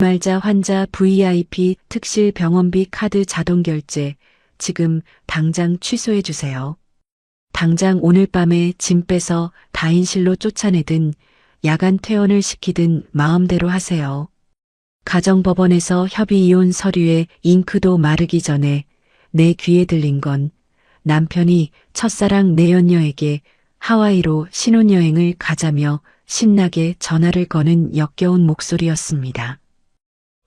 말자 환자 VIP 특실 병원비 카드 자동 결제 지금 당장 취소해 주세요. 당장 오늘 밤에 짐 빼서 다인실로 쫓아내든 야간 퇴원을 시키든 마음대로 하세요. 가정법원에서 협의 이혼 서류에 잉크도 마르기 전에 내 귀에 들린 건 남편이 첫사랑 내연녀에게 하와이로 신혼여행을 가자며 신나게 전화를 거는 역겨운 목소리였습니다.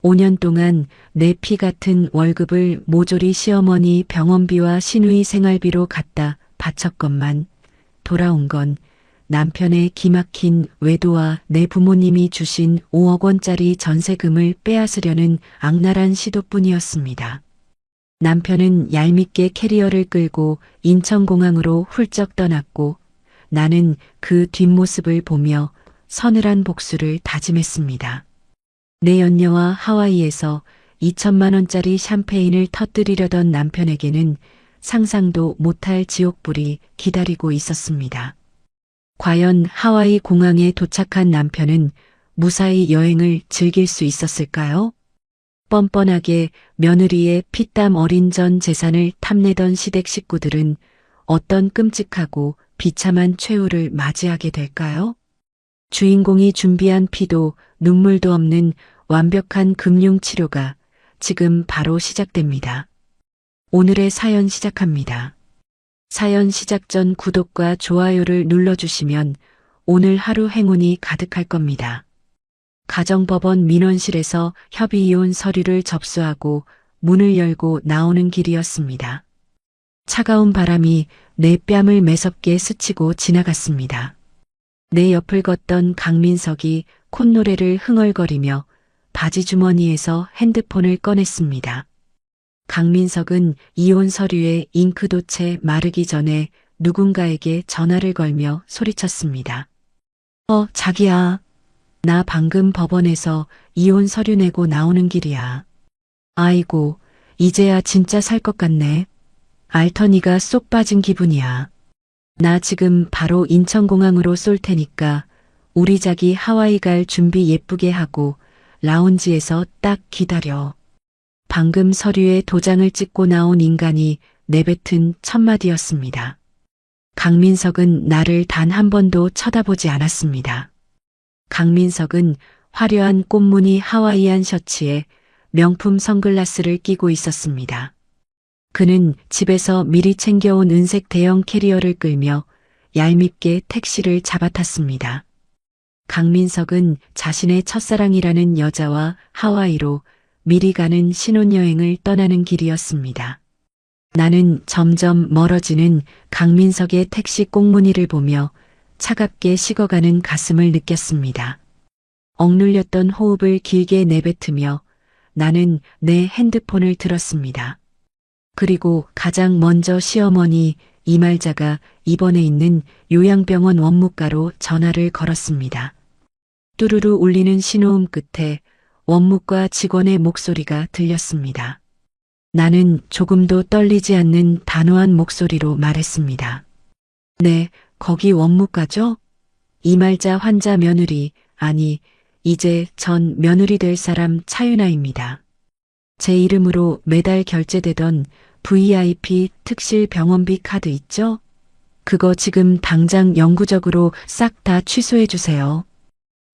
5년 동안 내 피 같은 월급을 모조리 시어머니 병원비와 시누이 생활비로 갖다 바쳤건만 돌아온 건 남편의 기막힌 외도와 내 부모님이 주신 5억 원짜리 전세금을 빼앗으려는 악랄한 시도뿐이었습니다. 남편은 얄밉게 캐리어를 끌고 인천공항으로 훌쩍 떠났고 나는 그 뒷모습을 보며 서늘한 복수를 다짐했습니다. 내 연녀와 하와이에서 2천만 원짜리 샴페인을 터뜨리려던 남편에게는 상상도 못할 지옥불이 기다리고 있었습니다. 과연 하와이 공항에 도착한 남편은 무사히 여행을 즐길 수 있었을까요? 뻔뻔하게 며느리의 피땀 어린 전 재산을 탐내던 시댁 식구들은 어떤 끔찍하고 비참한 최후를 맞이하게 될까요? 주인공이 준비한 피도 눈물도 없는 완벽한 금융치료가 지금 바로 시작됩니다. 오늘의 사연 시작합니다. 사연 시작 전 구독과 좋아요를 눌러주시면 오늘 하루 행운이 가득할 겁니다. 가정법원 민원실에서 협의이혼 서류를 접수하고 문을 열고 나오는 길이었습니다. 차가운 바람이 내 뺨을 매섭게 스치고 지나갔습니다. 내 옆을 걷던 강민석이 콧노래를 흥얼거리며 바지 주머니에서 핸드폰을 꺼냈습니다. 강민석은 이혼 서류에 잉크도 채 마르기 전에 누군가에게 전화를 걸며 소리쳤습니다. 자기야. 나 방금 법원에서 이혼 서류 내고 나오는 길이야. 아이고, 이제야 진짜 살 것 같네. 알터니가 쏙 빠진 기분이야. 나 지금 바로 인천공항으로 쏠 테니까 우리 자기 하와이 갈 준비 예쁘게 하고 라운지에서 딱 기다려. 방금 서류에 도장을 찍고 나온 인간이 내뱉은 첫마디였습니다. 강민석은 나를 단 한 번도 쳐다보지 않았습니다. 강민석은 화려한 꽃무늬 하와이안 셔츠에 명품 선글라스를 끼고 있었습니다. 그는 집에서 미리 챙겨온 은색 대형 캐리어를 끌며 얄밉게 택시를 잡아탔습니다. 강민석은 자신의 첫사랑이라는 여자와 하와이로 미리 가는 신혼여행을 떠나는 길이었습니다. 나는 점점 멀어지는 강민석의 택시 꽁무니를 보며 차갑게 식어가는 가슴을 느꼈습니다. 억눌렸던 호흡을 길게 내뱉으며 나는 내 핸드폰을 들었습니다. 그리고 가장 먼저 시어머니 이말자가 입원해 있는 요양병원 원무과로 전화를 걸었습니다. 뚜루루 울리는 신호음 끝에 원무과 직원의 목소리가 들렸습니다. 나는 조금도 떨리지 않는 단호한 목소리로 말했습니다. 네, 거기 원무과죠? 이말자 환자 며느리, 아니, 이제 전 며느리 될 사람 차윤아입니다. 제 이름으로 매달 결제되던 VIP 특실 병원비 카드 있죠? 그거 지금 당장 영구적으로 싹 다 취소해 주세요.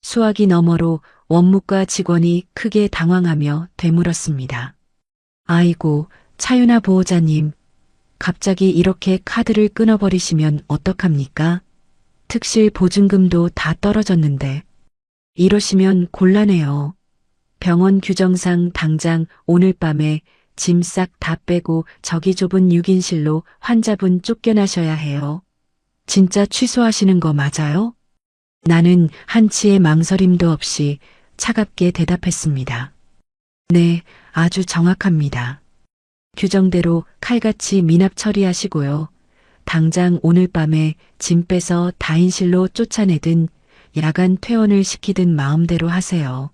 수화기 너머로 원무과 직원이 크게 당황하며 되물었습니다. 아이고, 차윤아 보호자님. 갑자기 이렇게 카드를 끊어버리시면 어떡합니까? 특실 보증금도 다 떨어졌는데. 이러시면 곤란해요. 병원 규정상 당장 오늘 밤에 짐 싹 다 빼고 저기 좁은 6인실로 환자분 쫓겨나셔야 해요. 진짜 취소하시는 거 맞아요? 나는 한치의 망설임도 없이 차갑게 대답했습니다. 네, 아주 정확합니다. 규정대로 칼같이 미납 처리하시고요. 당장 오늘 밤에 짐 빼서 다인실로 쫓아내든 야간 퇴원을 시키든 마음대로 하세요.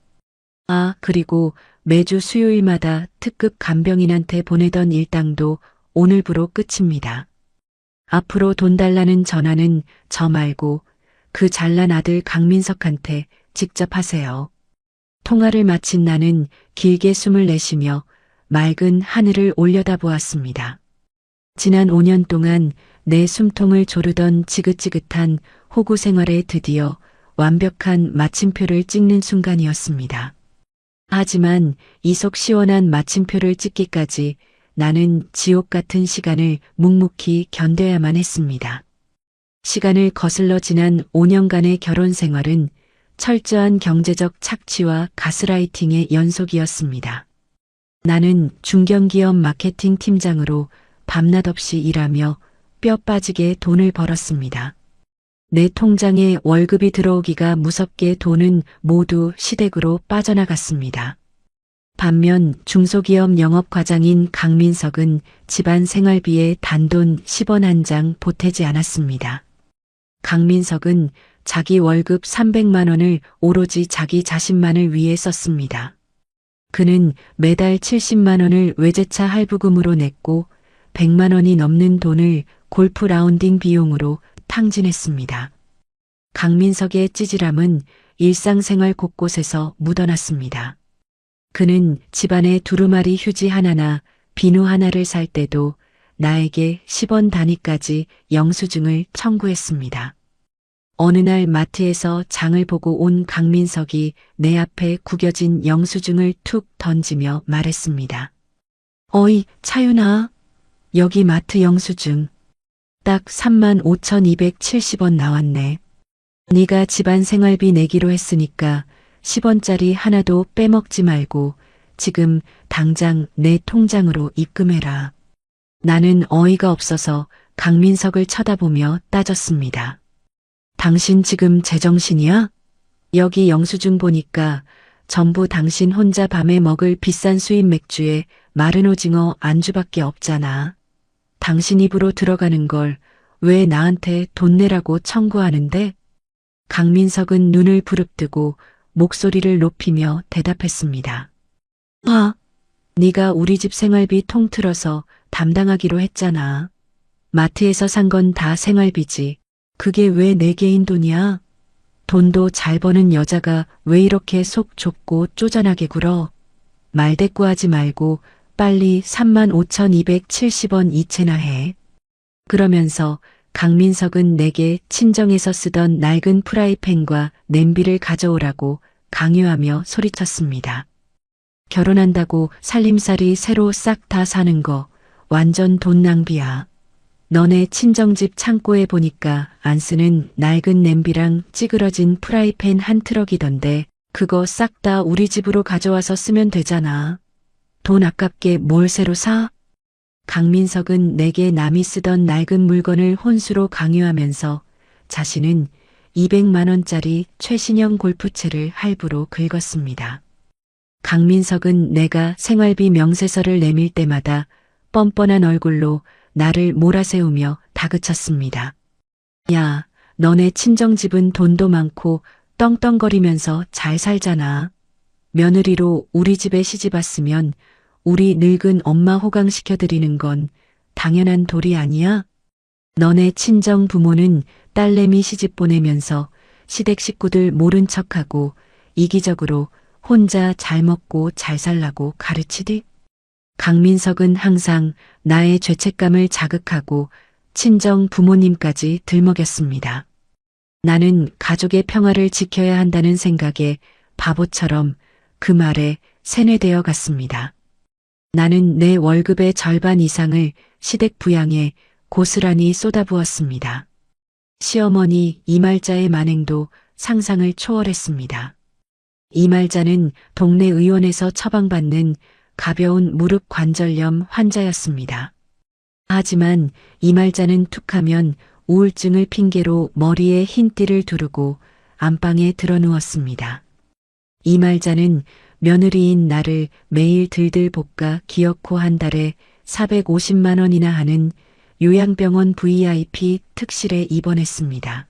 아, 그리고 매주 수요일마다 특급 간병인한테 보내던 일당도 오늘부로 끝입니다. 앞으로 돈 달라는 전화는 저 말고 그 잘난 아들 강민석한테 직접 하세요. 통화를 마친 나는 길게 숨을 내쉬며 맑은 하늘을 올려다보았습니다. 지난 5년 동안 내 숨통을 조르던 지긋지긋한 호구 생활에 드디어 완벽한 마침표를 찍는 순간이었습니다. 하지만 이 속 시원한 마침표를 찍기까지 나는 지옥 같은 시간을 묵묵히 견뎌야만 했습니다. 시간을 거슬러 지난 5년간의 결혼 생활은 철저한 경제적 착취와 가스라이팅의 연속이었습니다. 나는 중견기업 마케팅 팀장으로 밤낮 없이 일하며 뼈 빠지게 돈을 벌었습니다. 내 통장에 월급이 들어오기가 무섭게 돈은 모두 시댁으로 빠져나갔습니다. 반면 중소기업 영업과장인 강민석은 집안 생활비에 단돈 10원 한 장 보태지 않았습니다. 강민석은 자기 월급 300만 원을 오로지 자기 자신만을 위해 썼습니다. 그는 매달 70만 원을 외제차 할부금으로 냈고 100만 원이 넘는 돈을 골프 라운딩 비용으로 탕진했습니다. 강민석의 찌질함은 일상생활 곳곳에서 묻어났습니다. 그는 집안에 두루마리 휴지 하나나 비누 하나를 살 때도 나에게 10원 단위까지 영수증을 청구했습니다. 어느 날 마트에서 장을 보고 온 강민석이 내 앞에 구겨진 영수증을 툭 던지며 말했습니다. 어이, 차윤아. 여기 마트 영수증. 딱 35,270원 나왔네. 네가 집안 생활비 내기로 했으니까 10원짜리 하나도 빼먹지 말고 지금 당장 내 통장으로 입금해라. 나는 어이가 없어서 강민석을 쳐다보며 따졌습니다. 당신 지금 제정신이야? 여기 영수증 보니까 전부 당신 혼자 밤에 먹을 비싼 수입 맥주에 마른 오징어 안주밖에 없잖아. 당신 입으로 들어가는 걸 왜 나한테 돈 내라고 청구하는데? 강민석은 눈을 부릅뜨고 목소리를 높이며 대답했습니다. 네가 우리 집 생활비 통틀어서 담당하기로 했잖아. 마트에서 산 건 다 생활비지. 그게 왜 내 개인 돈이야? 돈도 잘 버는 여자가 왜 이렇게 속 좁고 쪼잔하게 굴어? 말대꾸하지 말고 빨리 35,270원 이체나 해. 그러면서 강민석은 내게 친정에서 쓰던 낡은 프라이팬과 냄비를 가져오라고 강요하며 소리쳤습니다. 결혼한다고 살림살이 새로 싹 다 사는 거 완전 돈 낭비야. 너네 친정집 창고에 보니까 안 쓰는 낡은 냄비랑 찌그러진 프라이팬 한 트럭이던데 그거 싹 다 우리 집으로 가져와서 쓰면 되잖아. 돈 아깝게 뭘 새로 사? 강민석은 내게 남이 쓰던 낡은 물건을 혼수로 강요하면서 자신은 200만 원짜리 최신형 골프채를 할부로 긁었습니다. 강민석은 내가 생활비 명세서를 내밀 때마다 뻔뻔한 얼굴로 나를 몰아세우며 다그쳤습니다. 야, 너네 친정집은 돈도 많고 떵떵거리면서 잘 살잖아. 며느리로 우리 집에 시집 왔으면 우리 늙은 엄마 호강시켜드리는 건 당연한 도리 아니야? 너네 친정 부모는 딸내미 시집 보내면서 시댁 식구들 모른 척하고 이기적으로 혼자 잘 먹고 잘 살라고 가르치디? 강민석은 항상 나의 죄책감을 자극하고 친정 부모님까지 들먹였습니다. 나는 가족의 평화를 지켜야 한다는 생각에 바보처럼 그 말에 세뇌되어 갔습니다. 나는 내 월급의 절반 이상을 시댁 부양에 고스란히 쏟아부었습니다. 시어머니 이말자의 만행도 상상을 초월했습니다. 이말자는 동네 의원에서 처방받는 가벼운 무릎 관절염 환자였습니다. 하지만 이말자는 툭하면 우울증을 핑계로 머리에 흰 띠를 두르고 안방에 드러누웠습니다. 이말자는 며느리인 나를 매일 들들 볶아 기어코 한 달에 450만 원이나 하는 요양병원 VIP 특실에 입원했습니다.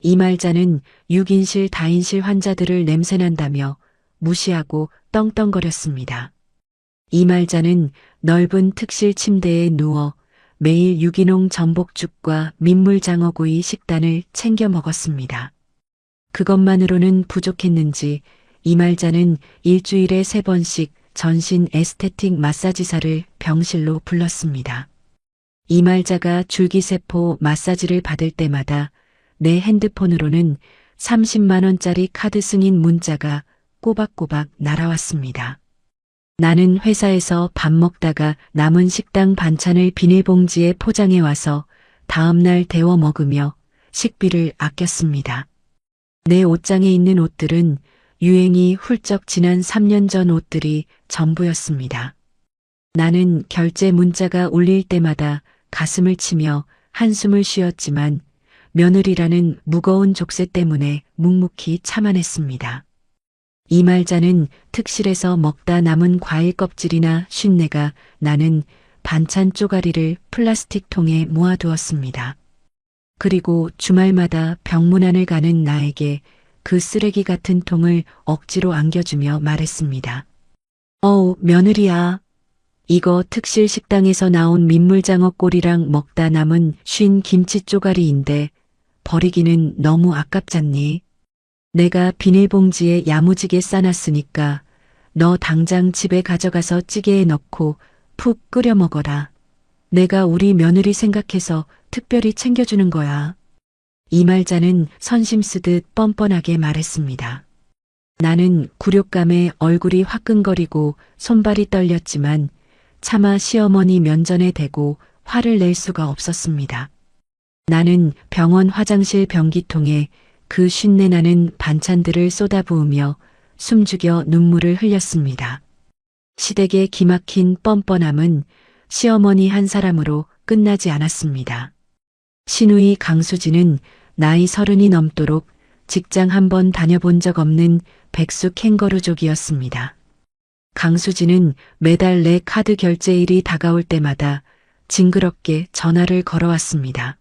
이말자는 6인실 다인실 환자들을 냄새난다며 무시하고 떵떵거렸습니다. 이말자는 넓은 특실 침대에 누워 매일 유기농 전복죽과 민물장어구이 식단을 챙겨 먹었습니다. 그것만으로는 부족했는지 이말자는 일주일에 3번씩 전신 에스테틱 마사지사를 병실로 불렀습니다. 이말자가 줄기세포 마사지를 받을 때마다 내 핸드폰으로는 30만 원짜리 카드 승인 문자가 꼬박꼬박 날아왔습니다. 나는 회사에서 밥 먹다가 남은 식당 반찬을 비닐봉지에 포장해 와서 다음날 데워 먹으며 식비를 아꼈습니다. 내 옷장에 있는 옷들은 유행이 훌쩍 지난 3년 전 옷들이 전부였습니다. 나는 결제 문자가 울릴 때마다 가슴을 치며 한숨을 쉬었지만 며느리라는 무거운 족쇄 때문에 묵묵히 참아냈습니다. 이말자는 특실에서 먹다 남은 과일 껍질이나 쉰내가 나는 반찬 쪼가리를 플라스틱 통에 모아두었습니다. 그리고 주말마다 병문안을 가는 나에게 그 쓰레기 같은 통을 억지로 안겨주며 말했습니다. 어우, 며느리야. 이거 특실 식당에서 나온 민물장어 꼬리랑 먹다 남은 쉰 김치 쪼가리인데 버리기는 너무 아깝잖니? 내가 비닐봉지에 야무지게 싸놨으니까 너 당장 집에 가져가서 찌개에 넣고 푹 끓여 먹어라. 내가 우리 며느리 생각해서 특별히 챙겨주는 거야. 이말자는 선심 쓰듯 뻔뻔하게 말했습니다. 나는 굴욕감에 얼굴이 화끈거리고 손발이 떨렸지만 차마 시어머니 면전에 대고 화를 낼 수가 없었습니다. 나는 병원 화장실 변기통에 그 쉰내 나는 반찬들을 쏟아부으며 숨죽여 눈물을 흘렸습니다. 시댁의 기막힌 뻔뻔함은 시어머니 한 사람으로 끝나지 않았습니다. 시누이 강수지는 나이 30이 넘도록 직장 한 번 다녀본 적 없는 백수 캥거루족이었습니다. 강수지는 매달 내 카드 결제일이 다가올 때마다 징그럽게 전화를 걸어왔습니다.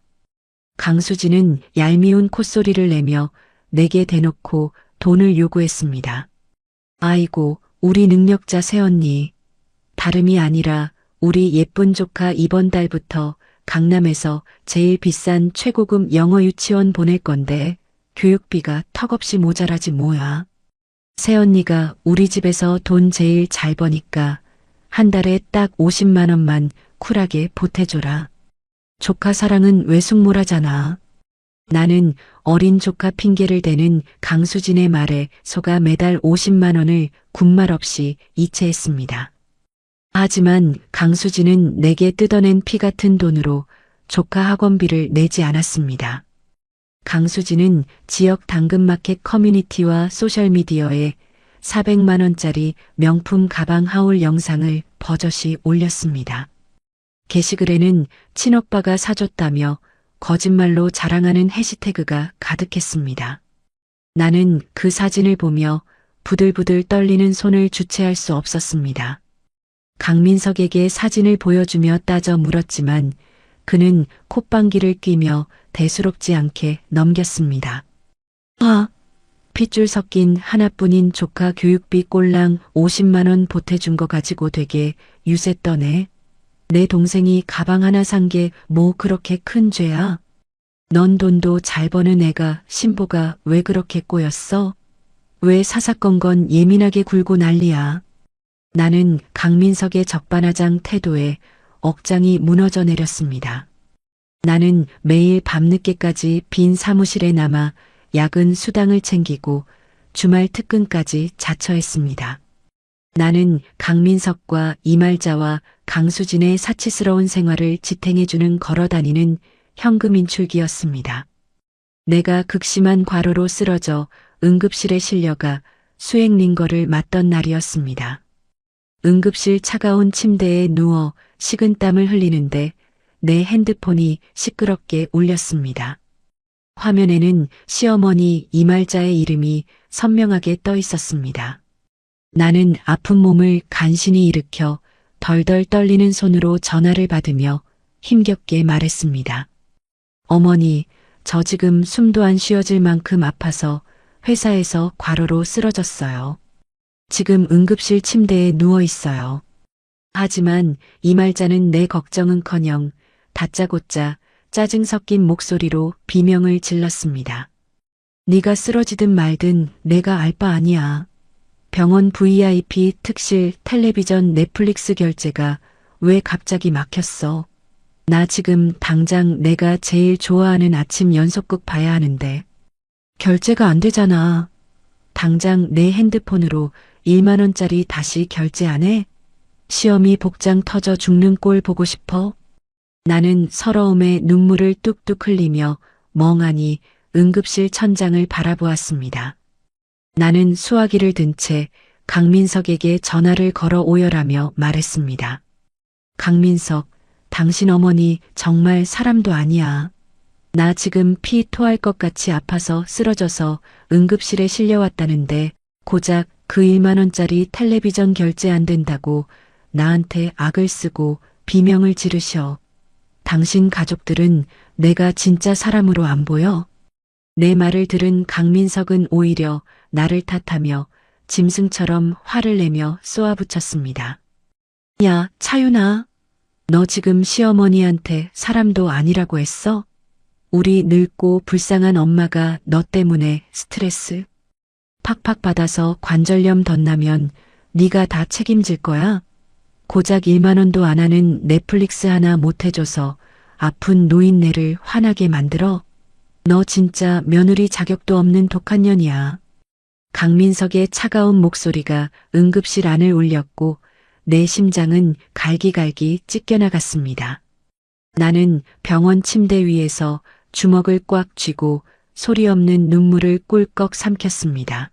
강수지는 얄미운 콧소리를 내며 내게 대놓고 돈을 요구했습니다. 아이고, 우리 능력자 새언니. 다름이 아니라 우리 예쁜 조카 이번 달부터 강남에서 제일 비싼 최고급 영어 유치원 보낼 건데 교육비가 턱없이 모자라지 뭐야. 새언니가 우리 집에서 돈 제일 잘 버니까 한 달에 딱 50만 원만 쿨하게 보태줘라. 조카 사랑은 외숙모라잖아. 나는 어린 조카 핑계를 대는 강수진의 말에 속아 매달 50만 원을 군말 없이 이체했습니다. 하지만 강수진은 내게 뜯어낸 피 같은 돈으로 조카 학원비를 내지 않았습니다. 강수진은 지역 당근마켓 커뮤니티와 소셜미디어에 400만 원짜리 명품 가방 하울 영상을 버젓이 올렸습니다. 게시글에는 친오빠가 사줬다며 거짓말로 자랑하는 해시태그가 가득했습니다. 나는 그 사진을 보며 부들부들 떨리는 손을 주체할 수 없었습니다. 강민석에게 사진을 보여주며 따져 물었지만 그는 콧방귀를 뀌며 대수롭지 않게 넘겼습니다. 핏줄 섞인 하나뿐인 조카 교육비 꼴랑 50만 원 보태준 거 가지고 되게 유세 떠네. 내 동생이 가방 하나 산 게 뭐 그렇게 큰 죄야? 넌 돈도 잘 버는 애가 신보가 왜 그렇게 꼬였어? 왜 사사건건 예민하게 굴고 난리야? 나는 강민석의 적반하장 태도에 억장이 무너져 내렸습니다. 나는 매일 밤늦게까지 빈 사무실에 남아 야근 수당을 챙기고 주말 특근까지 자처했습니다. 나는 강민석과 이말자와 강수진의 사치스러운 생활을 지탱해주는 걸어다니는 현금 인출기였습니다. 내가 극심한 과로로 쓰러져 응급실에 실려가 수액 링거를 맞던 날이었습니다. 응급실 차가운 침대에 누워 식은땀을 흘리는데 내 핸드폰이 시끄럽게 울렸습니다. 화면에는 시어머니 이말자의 이름이 선명하게 떠 있었습니다. 나는 아픈 몸을 간신히 일으켜 덜덜 떨리는 손으로 전화를 받으며 힘겹게 말했습니다. 어머니, 저 지금 숨도 안 쉬어질 만큼 아파서 회사에서 과로로 쓰러졌어요. 지금 응급실 침대에 누워 있어요. 하지만 이말자는 내 걱정은커녕 다짜고짜 짜증 섞인 목소리로 비명을 질렀습니다. 네가 쓰러지든 말든 내가 알 바 아니야. 병원 VIP 특실 텔레비전 넷플릭스 결제가 왜 갑자기 막혔어? 나 지금 당장 내가 제일 좋아하는 아침 연속극 봐야 하는데. 결제가 안 되잖아. 당장 내 핸드폰으로 1만 원짜리 다시 결제 안 해? 시험이 복장 터져 죽는 꼴 보고 싶어? 나는 서러움에 눈물을 뚝뚝 흘리며 멍하니 응급실 천장을 바라보았습니다. 나는 수화기를 든 채 강민석에게 전화를 걸어 오열하며 말했습니다. 강민석, 당신 어머니 정말 사람도 아니야. 나 지금 피 토할 것 같이 아파서 쓰러져서 응급실에 실려왔다는데 고작 그 1만 원짜리 텔레비전 결제 안 된다고 나한테 악을 쓰고 비명을 지르셔. 당신 가족들은 내가 진짜 사람으로 안 보여? 내 말을 들은 강민석은 오히려 나를 탓하며 짐승처럼 화를 내며 쏘아붙였습니다. 야, 차윤아. 너 지금 시어머니한테 사람도 아니라고 했어? 우리 늙고 불쌍한 엄마가 너 때문에 스트레스 팍팍 받아서 관절염 덧나면 네가 다 책임질 거야? 고작 1만 원도 안 하는 넷플릭스 하나 못 해줘서 아픈 노인네를 화나게 만들어? 너 진짜 며느리 자격도 없는 독한 년이야. 강민석의 차가운 목소리가 응급실 안을 울렸고 내 심장은 갈기갈기 찢겨나갔습니다. 나는 병원 침대 위에서 주먹을 꽉 쥐고 소리 없는 눈물을 꿀꺽 삼켰습니다.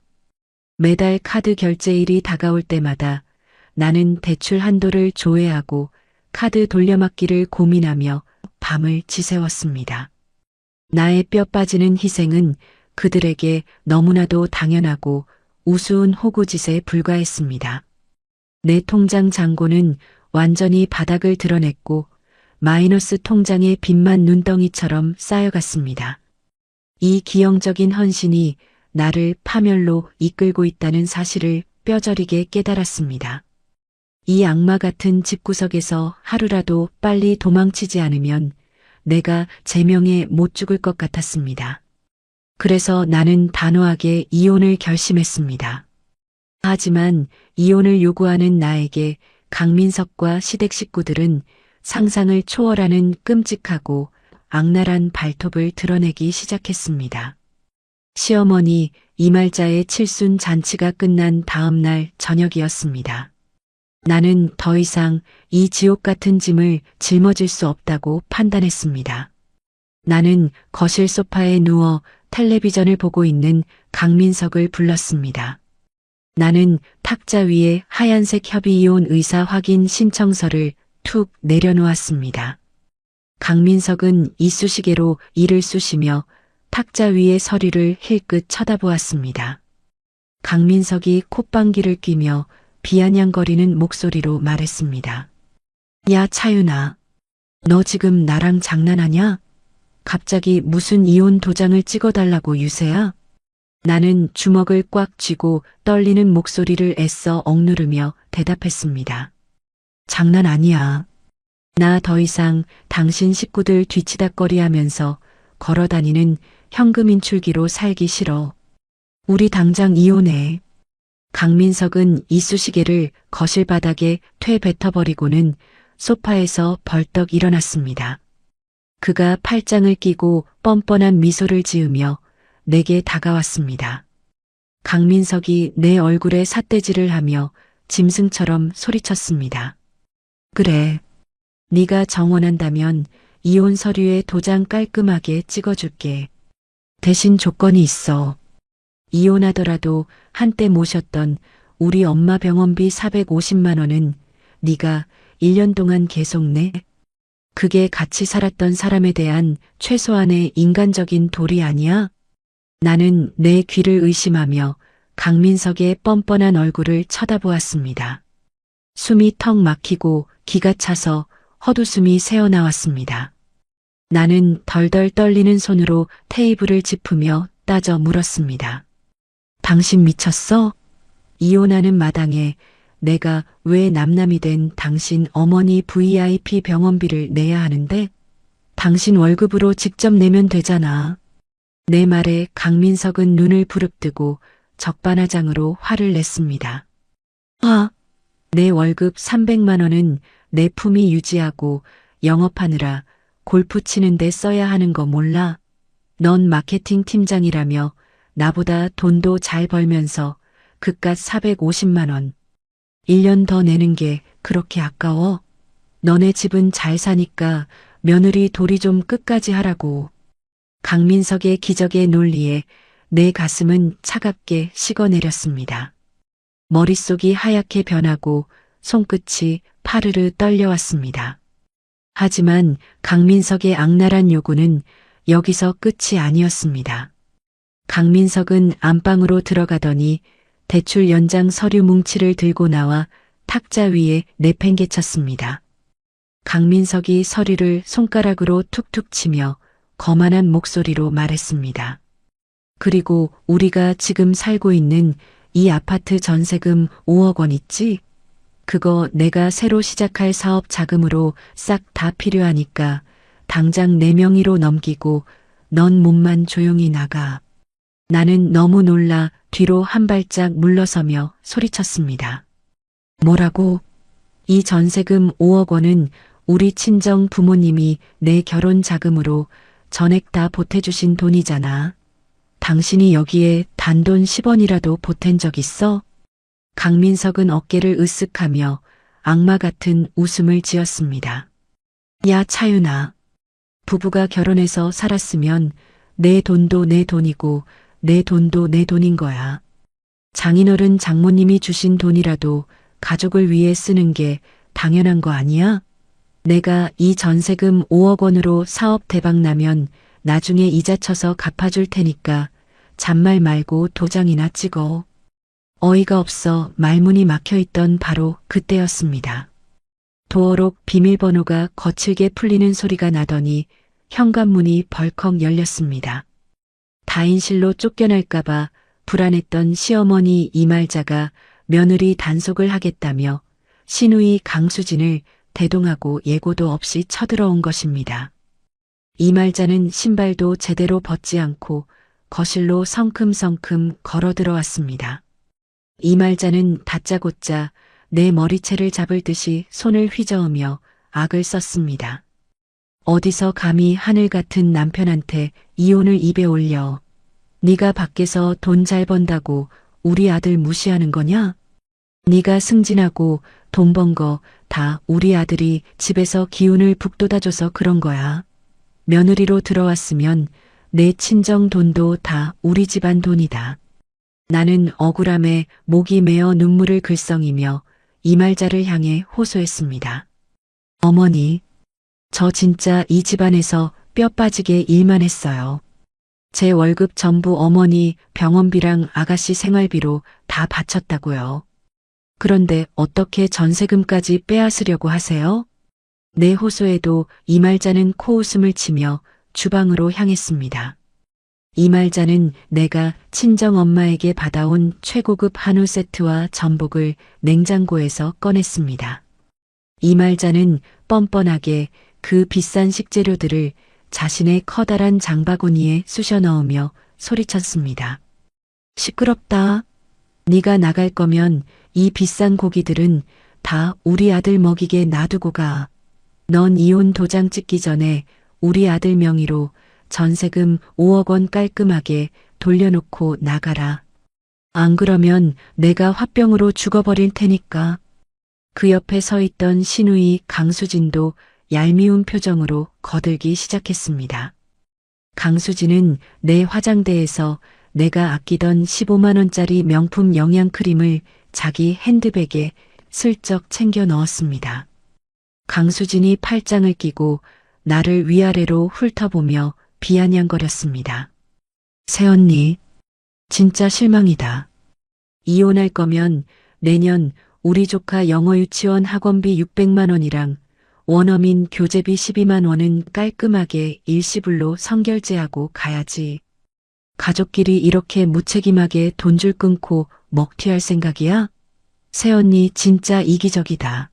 매달 카드 결제일이 다가올 때마다 나는 대출 한도를 조회하고 카드 돌려막기를 고민하며 밤을 지새웠습니다. 나의 뼈 빠지는 희생은 그들에게 너무나도 당연하고 우스운 호구짓에 불과했습니다. 내 통장 잔고는 완전히 바닥을 드러냈고 마이너스 통장의 빚만 눈덩이처럼 쌓여갔습니다. 이 기형적인 헌신이 나를 파멸로 이끌고 있다는 사실을 뼈저리게 깨달았습니다. 이 악마 같은 집구석에서 하루라도 빨리 도망치지 않으면 내가 제명에 못 죽을 것 같았습니다. 그래서 나는 단호하게 이혼을 결심했습니다. 하지만 이혼을 요구하는 나에게 강민석과 시댁 식구들은 상상을 초월하는 끔찍하고 악랄한 발톱을 드러내기 시작했습니다. 시어머니 이말자의 칠순 잔치가 끝난 다음 날 저녁이었습니다. 나는 더 이상 이 지옥 같은 짐을 짊어질 수 없다고 판단했습니다. 나는 거실 소파에 누워 텔레비전을 보고 있는 강민석을 불렀습니다. 나는 탁자 위에 하얀색 협의이혼 의사 확인 신청서를 툭 내려놓았습니다. 강민석은 이쑤시개로 이를 쑤시며 탁자 위의 서류를 힐끗 쳐다보았습니다. 강민석이 콧방귀를 뀌며 비아냥거리는 목소리로 말했습니다. 야, 차윤아. 너 지금 나랑 장난하냐? 갑자기 무슨 이혼 도장을 찍어달라고 유세야? 나는 주먹을 꽉 쥐고 떨리는 목소리를 애써 억누르며 대답했습니다. 장난 아니야. 나 더 이상 당신 식구들 뒤치다꺼리하면서 걸어다니는 현금 인출기로 살기 싫어. 우리 당장 이혼해. 강민석은 이쑤시개를 거실 바닥에 퇴뱉어버리고는 소파에서 벌떡 일어났습니다. 그가 팔짱을 끼고 뻔뻔한 미소를 지으며 내게 다가왔습니다. 강민석이 내 얼굴에 삿대질을 하며 짐승처럼 소리쳤습니다. 그래. 네가 정원한다면 이혼 서류에 도장 깔끔하게 찍어줄게. 대신 조건이 있어. 이혼하더라도 한때 모셨던 우리 엄마 병원비 450만 원은 네가 1년 동안 계속 내. 그게 같이 살았던 사람에 대한 최소한의 인간적인 도리 아니야? 나는 내 귀를 의심하며 강민석의 뻔뻔한 얼굴을 쳐다보았습니다. 숨이 턱 막히고 기가 차서 헛웃음이 새어나왔습니다. 나는 덜덜 떨리는 손으로 테이블을 짚으며 따져 물었습니다. 당신 미쳤어? 이혼하는 마당에 내가 왜 남남이 된 당신 어머니 VIP 병원비를 내야 하는데? 당신 월급으로 직접 내면 되잖아. 내 말에 강민석은 눈을 부릅뜨고 적반하장으로 화를 냈습니다. 내 월급 300만 원은 내 품위 유지하고 영업하느라 골프 치는데 써야 하는 거 몰라? 넌 마케팅 팀장이라며 나보다 돈도 잘 벌면서 그깟 450만 원. 1년 더 내는 게 그렇게 아까워? 너네 집은 잘 사니까 며느리 도리 좀 끝까지 하라고. 강민석의 기적의 논리에 내 가슴은 차갑게 식어내렸습니다. 머릿속이 하얗게 변하고 손끝이 파르르 떨려왔습니다. 하지만 강민석의 악랄한 요구는 여기서 끝이 아니었습니다. 강민석은 안방으로 들어가더니 대출 연장 서류 뭉치를 들고 나와 탁자 위에 내팽개쳤습니다. 강민석이 서류를 손가락으로 툭툭 치며 거만한 목소리로 말했습니다. 그리고 우리가 지금 살고 있는 이 아파트 전세금 5억 원 있지? 그거 내가 새로 시작할 사업 자금으로 싹 다 필요하니까 당장 내 명의로 넘기고 넌 몸만 조용히 나가. 나는 너무 놀라 뒤로 한 발짝 물러서며 소리쳤습니다. 뭐라고? 이 전세금 5억 원은 우리 친정 부모님이 내 결혼 자금으로 전액 다 보태주신 돈이잖아. 당신이 여기에 단돈 10원이라도 보탠 적 있어? 강민석은 어깨를 으쓱하며 악마 같은 웃음을 지었습니다. 야 차윤아. 부부가 결혼해서 살았으면 내 돈도 내 돈이고 내 돈도 내 돈인 거야. 장인어른 장모님이 주신 돈이라도 가족을 위해 쓰는 게 당연한 거 아니야? 내가 이 전세금 5억 원으로 사업 대박 나면 나중에 이자 쳐서 갚아줄 테니까 잔말 말고 도장이나 찍어. 어이가 없어 말문이 막혀있던 바로 그때였습니다. 도어록 비밀번호가 거칠게 풀리는 소리가 나더니 현관문이 벌컥 열렸습니다. 다인실로 쫓겨날까봐 불안했던 시어머니 이말자가 며느리 단속을 하겠다며 시누이 강수진을 대동하고 예고도 없이 쳐들어온 것입니다. 이말자는 신발도 제대로 벗지 않고 거실로 성큼성큼 걸어 들어왔습니다. 이말자는 다짜고짜 내 머리채를 잡을 듯이 손을 휘저으며 악을 썼습니다. 어디서 감히 하늘 같은 남편한테 이혼을 입에 올려. 네가 밖에서 돈 잘 번다고 우리 아들 무시하는 거냐? 네가 승진하고 돈 번 거 다 우리 아들이 집에서 기운을 북돋아줘서 그런 거야. 며느리로 들어왔으면 내 친정 돈도 다 우리 집안 돈이다. 나는 억울함에 목이 메어 눈물을 글썽이며 이말자를 향해 호소했습니다. 어머니, 저 진짜 이 집안에서 뼈 빠지게 일만 했어요. 제 월급 전부 어머니 병원비랑 아가씨 생활비로 다 바쳤다고요. 그런데 어떻게 전세금까지 빼앗으려고 하세요? 내 호소에도 이말자는 코웃음을 치며 주방으로 향했습니다. 이말자는 내가 친정엄마에게 받아온 최고급 한우 세트와 전복을 냉장고에서 꺼냈습니다. 이말자는 뻔뻔하게 그 비싼 식재료들을 자신의 커다란 장바구니에 쑤셔 넣으며 소리쳤습니다. 시끄럽다. 네가 나갈 거면 이 비싼 고기들은 다 우리 아들 먹이게 놔두고 가. 넌 이혼 도장 찍기 전에 우리 아들 명의로 전세금 5억 원 깔끔하게 돌려놓고 나가라. 안 그러면 내가 화병으로 죽어버릴 테니까. 그 옆에 서 있던 시누이 강수진도 얄미운 표정으로 거들기 시작했습니다. 강수진은 내 화장대에서 내가 아끼던 15만 원짜리 명품 영양크림을 자기 핸드백에 슬쩍 챙겨 넣었습니다. 강수진이 팔짱을 끼고 나를 위아래로 훑어보며 비아냥거렸습니다. 새언니, 진짜 실망이다. 이혼할 거면 내년 우리 조카 영어 유치원 학원비 600만 원이랑 원어민 교재비 12만 원은 깔끔하게 일시불로 선결제하고 가야지. 가족끼리 이렇게 무책임하게 돈줄 끊고 먹튀할 생각이야? 새언니 진짜 이기적이다.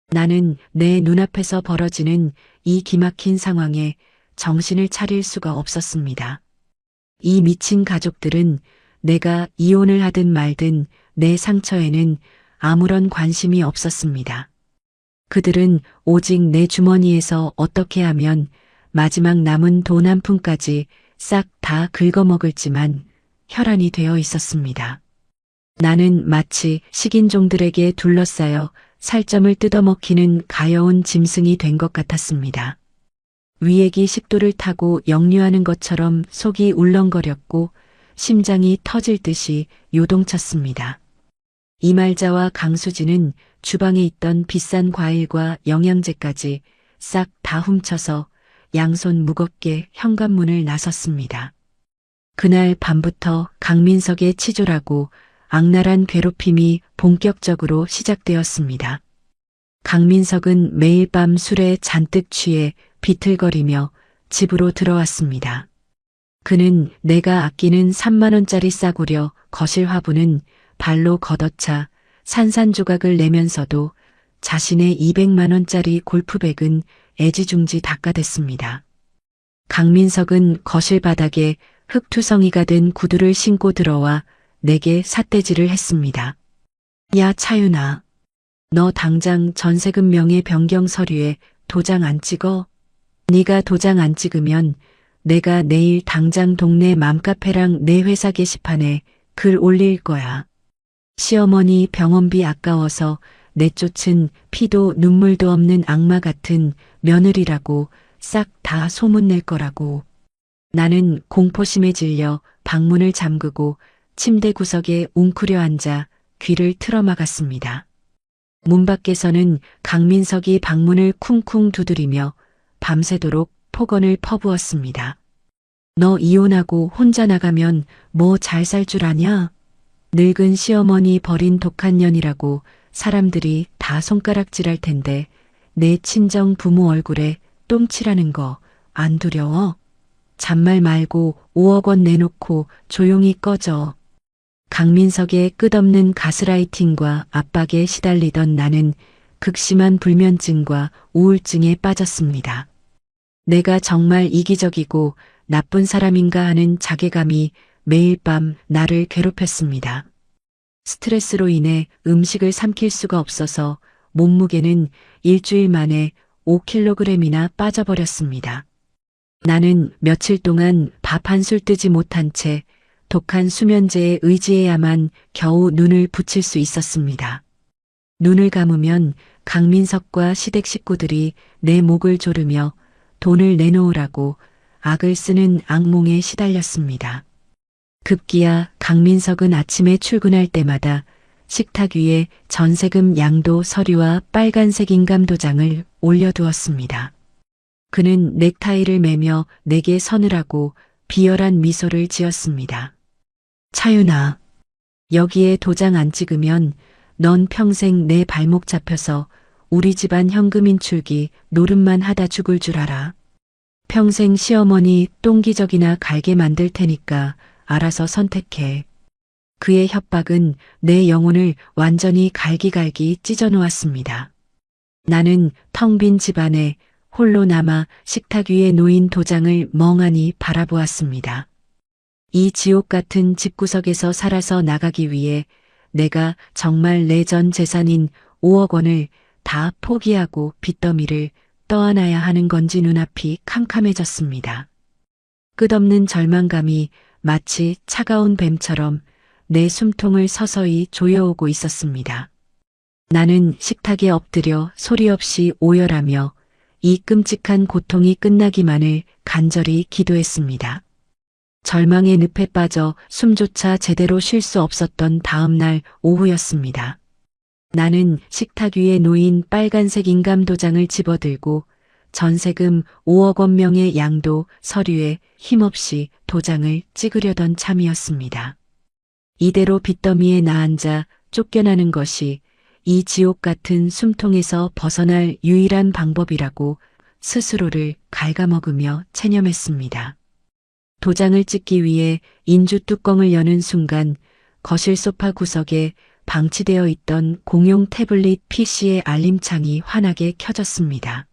나는 내 눈앞에서 벌어지는 이 기막힌 상황에 정신을 차릴 수가 없었습니다. 이 미친 가족들은 내가 이혼을 하든 말든 내 상처에는 아무런 관심이 없었습니다. 그들은 오직 내 주머니에서 어떻게 하면 마지막 남은 돈 한 푼까지 싹 다 긁어먹을지만 혈안이 되어 있었습니다. 나는 마치 식인종들에게 둘러싸여 살점을 뜯어먹히는 가여운 짐승이 된 것 같았습니다. 위액이 식도를 타고 역류하는 것처럼 속이 울렁거렸고 심장이 터질 듯이 요동쳤습니다. 이말자와 강수진은 주방에 있던 비싼 과일과 영양제까지 싹 다 훔쳐서 양손 무겁게 현관문을 나섰습니다. 그날 밤부터 강민석의 치졸하고 악랄한 괴롭힘이 본격적으로 시작되었습니다. 강민석은 매일 밤 술에 잔뜩 취해 비틀거리며 집으로 들어왔습니다. 그는 내가 아끼는 3만 원짜리 싸구려 거실 화분은 발로 걷어차 산산조각을 내면서도 자신의 200만 원짜리 골프백은 애지중지 닦아댔습니다. 강민석은 거실 바닥에 흙투성이가 된 구두를 신고 들어와 내게 삿대질을 했습니다. 야 차윤아, 너 당장 전세금 명의 변경 서류에 도장 안 찍어? 네가 도장 안 찍으면 내가 내일 당장 동네 맘카페랑 내 회사 게시판에 글 올릴 거야. 시어머니 병원비 아까워서 내쫓은 피도 눈물도 없는 악마 같은 며느리라고 싹 다 소문낼 거라고. 나는 공포심에 질려 방문을 잠그고 침대 구석에 웅크려 앉아 귀를 틀어막았습니다. 문 밖에서는 강민석이 방문을 쿵쿵 두드리며 밤새도록 폭언을 퍼부었습니다. 너 이혼하고 혼자 나가면 뭐 잘 살 줄 아냐? 늙은 시어머니 버린 독한 년이라고 사람들이 다 손가락질할 텐데 내 친정 부모 얼굴에 똥칠하는 거 안 두려워? 잔말 말고 5억 원 내놓고 조용히 꺼져. 강민석의 끝없는 가스라이팅과 압박에 시달리던 나는 극심한 불면증과 우울증에 빠졌습니다. 내가 정말 이기적이고 나쁜 사람인가 하는 자괴감이 매일 밤 나를 괴롭혔습니다. 스트레스로 인해 음식을 삼킬 수가 없어서 몸무게는 일주일 만에 5kg이나 빠져버렸습니다. 나는 며칠 동안 밥 한 술 뜨지 못한 채 독한 수면제에 의지해야만 겨우 눈을 붙일 수 있었습니다. 눈을 감으면 강민석과 시댁 식구들이 내 목을 조르며 돈을 내놓으라고 악을 쓰는 악몽에 시달렸습니다. 급기야 강민석은 아침에 출근할 때마다 식탁 위에 전세금 양도 서류와 빨간색 인감도장을 올려두었습니다. 그는 넥타이를 매며 내게 서늘하고 비열한 미소를 지었습니다. 차윤아, 여기에 도장 안 찍으면 넌 평생 내 발목 잡혀서 우리 집안 현금 인출기 노름만 하다 죽을 줄 알아. 평생 시어머니 똥기저귀나 갈게 만들 테니까 알아서 선택해. 그의 협박은 내 영혼을 완전히 갈기갈기 찢어놓았습니다. 나는 텅 빈 집안에 홀로 남아 식탁 위에 놓인 도장을 멍하니 바라보았습니다. 이 지옥 같은 집구석에서 살아서 나가기 위해 내가 정말 내 전 재산인 5억 원을 다 포기하고 빚더미를 떠안아야 하는 건지 눈앞이 캄캄해졌습니다. 끝없는 절망감이 마치 차가운 뱀처럼 내 숨통을 서서히 조여오고 있었습니다. 나는 식탁에 엎드려 소리 없이 오열하며 이 끔찍한 고통이 끝나기만을 간절히 기도했습니다. 절망의 늪에 빠져 숨조차 제대로 쉴 수 없었던 다음 날 오후였습니다. 나는 식탁 위에 놓인 빨간색 인감도장을 집어들고 전세금 5억 원명의 양도 서류에 힘없이 도장을 찍으려던 참이었습니다. 이대로 빚더미에 나앉아 쫓겨나는 것이 이 지옥 같은 숨통에서 벗어날 유일한 방법이라고 스스로를 갉아먹으며 체념했습니다. 도장을 찍기 위해 인주 뚜껑을 여는 순간 거실 소파 구석에 방치되어 있던 공용 태블릿 PC의 알림창이 환하게 켜졌습니다.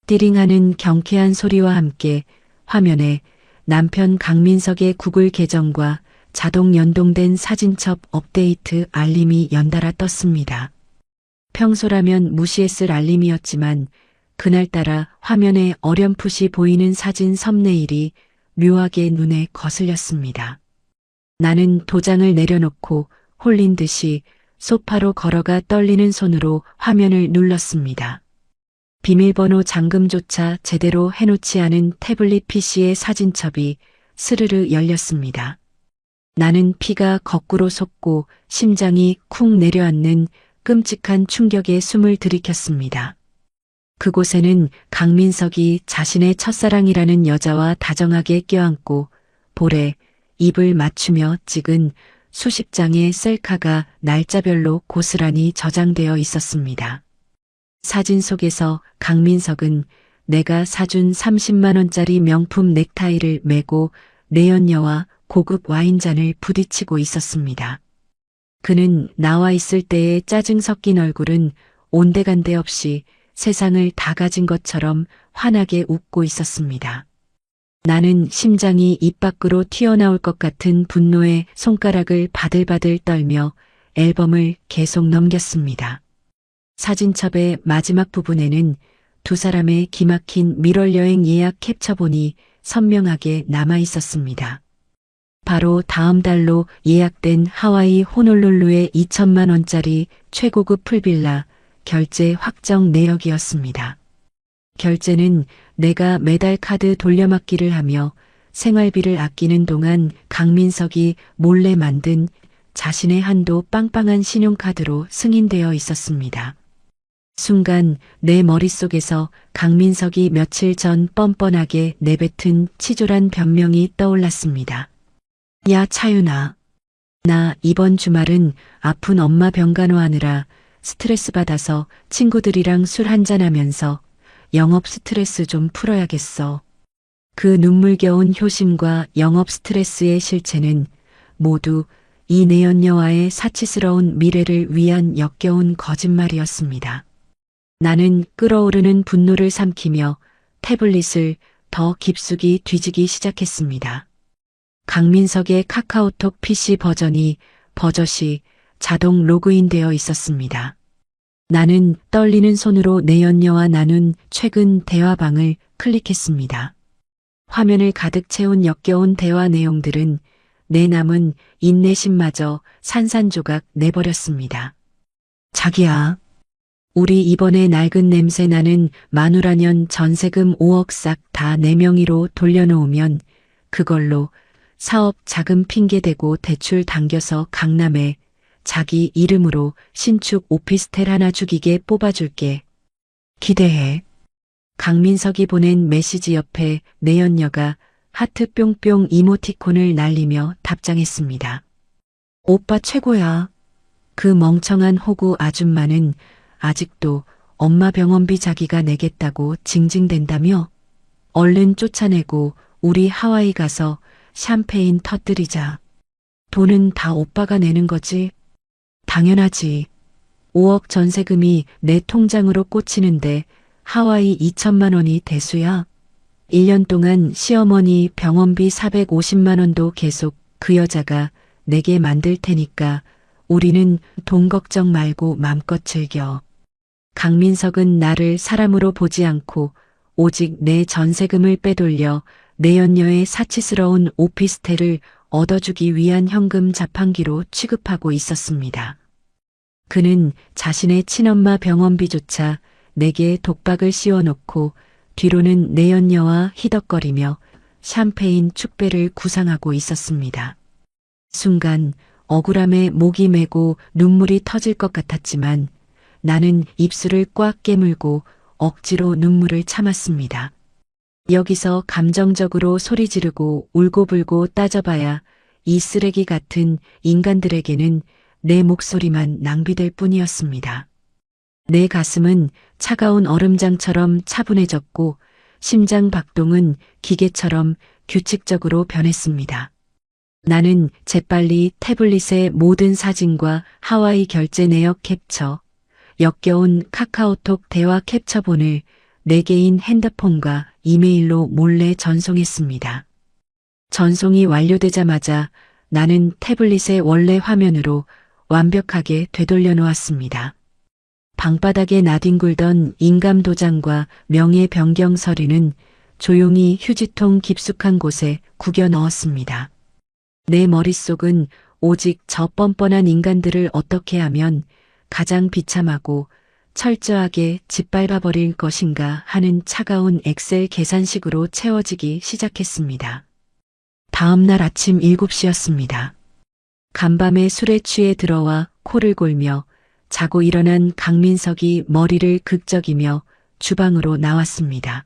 띠링하는 경쾌한 소리와 함께 화면에 남편 강민석의 구글 계정과 자동 연동된 사진첩 업데이트 알림이 연달아 떴습니다. 평소라면 무시했을 알림이었지만 그날따라 화면에 어렴풋이 보이는 사진 썸네일이 묘하게 눈에 거슬렸습니다. 나는 도장을 내려놓고 홀린 듯이 소파로 걸어가 떨리는 손으로 화면을 눌렀습니다. 비밀번호 잠금조차 제대로 해놓지 않은 태블릿 PC의 사진첩이 스르르 열렸습니다. 나는 피가 거꾸로 솟고 심장이 쿵 내려앉는 끔찍한 충격에 숨을 들이켰습니다. 그곳에는 강민석이 자신의 첫사랑이라는 여자와 다정하게 껴안고 볼에 입을 맞추며 찍은 수십 장의 셀카가 날짜별로 고스란히 저장되어 있었습니다. 사진 속에서 강민석은 내가 사준 30만 원짜리 명품 넥타이를 메고 내연녀와 고급 와인잔을 부딪히고 있었습니다. 그는 나와 있을 때의 짜증 섞인 얼굴은 온데간데 없이 세상을 다 가진 것처럼 환하게 웃고 있었습니다. 나는 심장이 입 밖으로 튀어나올 것 같은 분노에 손가락을 바들바들 떨며 앨범을 계속 넘겼습니다. 사진첩의 마지막 부분에는 두 사람의 기막힌 밀월 여행 예약 캡처본이 선명하게 남아 있었습니다. 바로 다음 달로 예약된 하와이 호놀룰루의 2천만 원짜리 최고급 풀빌라 결제 확정 내역이었습니다. 결제는 내가 매달 카드 돌려막기를 하며 생활비를 아끼는 동안 강민석이 몰래 만든 자신의 한도 빵빵한 신용카드로 승인되어 있었습니다. 순간 내 머릿속에서 강민석이 며칠 전 뻔뻔하게 내뱉은 치졸한 변명이 떠올랐습니다. 야 차윤아, 나 이번 주말은 아픈 엄마 병간호하느라 스트레스 받아서 친구들이랑 술 한잔하면서 영업 스트레스 좀 풀어야겠어. 그 눈물겨운 효심과 영업 스트레스의 실체는 모두 이 내연녀와의 사치스러운 미래를 위한 역겨운 거짓말이었습니다. 나는 끓어오르는 분노를 삼키며 태블릿을 더 깊숙이 뒤지기 시작했습니다. 강민석의 카카오톡 PC 버전이 버젓이 자동 로그인되어 있었습니다. 나는 떨리는 손으로 내연녀와 나눈 최근 대화방을 클릭했습니다. 화면을 가득 채운 역겨운 대화 내용들은 내 남은 인내심마저 산산조각 내버렸습니다. 자기야, 우리 이번에 낡은 냄새 나는 마누라년 전세금 5억 싹 다 내 명의로 돌려놓으면 그걸로 사업 자금 핑계대고 대출 당겨서 강남에 자기 이름으로 신축 오피스텔 하나 죽이게 뽑아줄게. 기대해. 강민석이 보낸 메시지 옆에 내연녀가 하트 뿅뿅 이모티콘을 날리며 답장했습니다. 오빠 최고야. 그 멍청한 호구 아줌마는 아직도 엄마 병원비 자기가 내겠다고 징징댄다며? 얼른 쫓아내고 우리 하와이 가서 샴페인 터뜨리자. 돈은 다 오빠가 내는 거지? 당연하지. 5억 전세금이 내 통장으로 꽂히는데 하와이 2천만 원이 대수야. 1년 동안 시어머니 병원비 450만 원도 계속 그 여자가 내게 만들 테니까 우리는 돈 걱정 말고 맘껏 즐겨. 강민석은 나를 사람으로 보지 않고 오직 내 전세금을 빼돌려 내연녀의 사치스러운 오피스텔을 얻어주기 위한 현금 자판기로 취급하고 있었습니다. 그는 자신의 친엄마 병원비조차 내게 독박을 씌워놓고 뒤로는 내연녀와 희덕거리며 샴페인 축배를 구상하고 있었습니다. 순간 억울함에 목이 메고 눈물이 터질 것 같았지만 나는 입술을 꽉 깨물고 억지로 눈물을 참았습니다. 여기서 감정적으로 소리 지르고 울고불고 따져봐야 이 쓰레기 같은 인간들에게는 내 목소리만 낭비될 뿐이었습니다. 내 가슴은 차가운 얼음장처럼 차분해졌고 심장 박동은 기계처럼 규칙적으로 변했습니다. 나는 재빨리 태블릿의 모든 사진과 하와이 결제 내역 캡처, 역겨운 카카오톡 대화 캡처본을 내 개인 핸드폰과 이메일로 몰래 전송했습니다. 전송이 완료되자마자 나는 태블릿의 원래 화면으로 완벽하게 되돌려 놓았습니다. 방바닥에 나뒹굴던 인감 도장과 명예 변경 서류는 조용히 휴지통 깊숙한 곳에 구겨 넣었습니다. 내 머릿속은 오직 저 뻔뻔한 인간들을 어떻게 하면 가장 비참하고 철저하게 짓밟아 버릴 것인가 하는 차가운 엑셀 계산식으로 채워지기 시작했습니다. 다음 날 아침 7시였습니다. 간밤에 술에 취해 들어와 코를 골며 자고 일어난 강민석이 머리를 극적이며 주방으로 나왔습니다.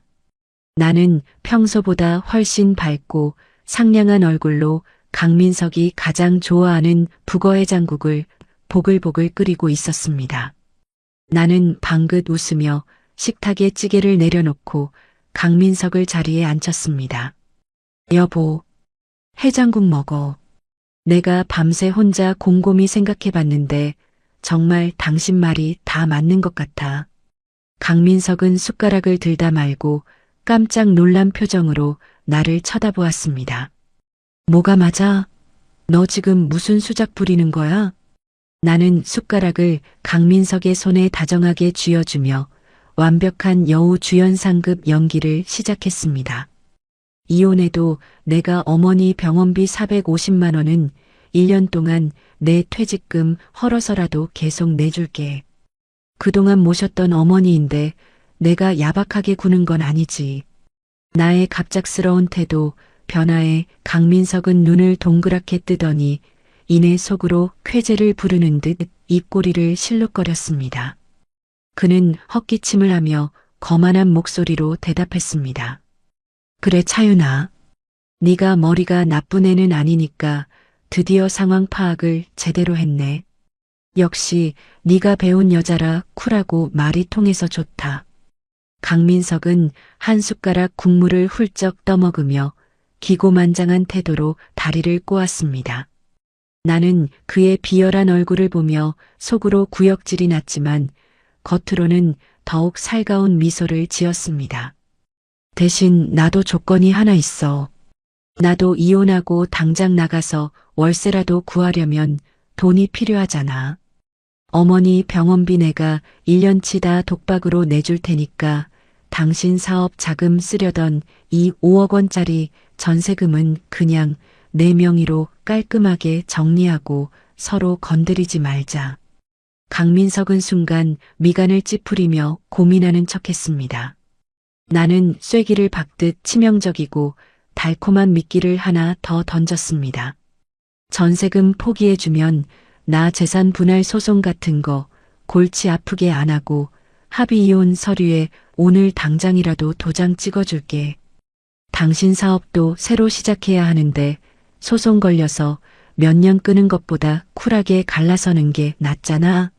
나는 평소보다 훨씬 밝고 상냥한 얼굴로 강민석이 가장 좋아하는 북어해장국을 보글보글 끓이고 있었습니다. 나는 방긋 웃으며 식탁에 찌개를 내려놓고 강민석을 자리에 앉혔습니다. 여보, 해장국 먹어. 내가 밤새 혼자 곰곰이 생각해봤는데 정말 당신 말이 다 맞는 것 같아. 강민석은 숟가락을 들다 말고 깜짝 놀란 표정으로 나를 쳐다보았습니다. 뭐가 맞아? 너 지금 무슨 수작 부리는 거야? 나는 숟가락을 강민석의 손에 다정하게 쥐어주며 완벽한 여우 주연상급 연기를 시작했습니다. 이혼해도 내가 어머니 병원비 450만 원은 1년 동안 내 퇴직금 헐어서라도 계속 내줄게. 그동안 모셨던 어머니인데 내가 야박하게 구는 건 아니지. 나의 갑작스러운 태도, 변화에 강민석은 눈을 동그랗게 뜨더니 이내 속으로 쾌재를 부르는 듯 입꼬리를 실룩거렸습니다. 그는 헛기침을 하며 거만한 목소리로 대답했습니다. 그래 차윤아. 네가 머리가 나쁜 애는 아니니까 드디어 상황 파악을 제대로 했네. 역시 네가 배운 여자라 쿨하고 말이 통해서 좋다. 강민석은 한 숟가락 국물을 훌쩍 떠먹으며 기고만장한 태도로 다리를 꼬았습니다. 나는 그의 비열한 얼굴을 보며 속으로 구역질이 났지만 겉으로는 더욱 살가운 미소를 지었습니다. 대신 나도 조건이 하나 있어. 나도 이혼하고 당장 나가서 월세라도 구하려면 돈이 필요하잖아. 어머니 병원비 내가 1년치 다 독박으로 내줄 테니까 당신 사업 자금 쓰려던 이 5억 원짜리 전세금은 그냥 내 명의로 깔끔하게 정리하고 서로 건드리지 말자. 강민석은 순간 미간을 찌푸리며 고민하는 척했습니다. 나는 쐐기를 박듯 치명적이고 달콤한 미끼를 하나 더 던졌습니다. 전세금 포기해주면 나 재산 분할 소송 같은 거 골치 아프게 안 하고 합의 이혼 서류에 오늘 당장이라도 도장 찍어줄게. 당신 사업도 새로 시작해야 하는데 소송 걸려서 몇 년 끄는 것보다 쿨하게 갈라서는 게 낫잖아.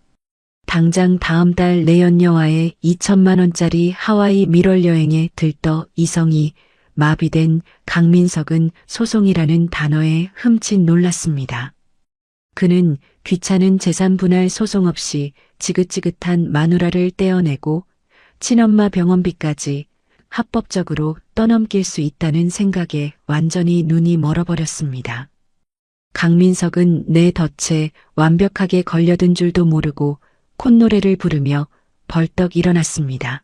당장 다음 달 내 연녀와의 2천만 원짜리 하와이 밀월 여행에 들떠. 이성이 마비된 강민석은 소송이라는 단어에 흠칫 놀랐습니다. 그는 귀찮은 재산 분할 소송 없이 지긋지긋한 마누라를 떼어내고 친엄마 병원비까지 합법적으로 떠넘길 수 있다는 생각에 완전히 눈이 멀어버렸습니다. 강민석은 내 덫에 완벽하게 걸려든 줄도 모르고 콧노래를 부르며 벌떡 일어났습니다.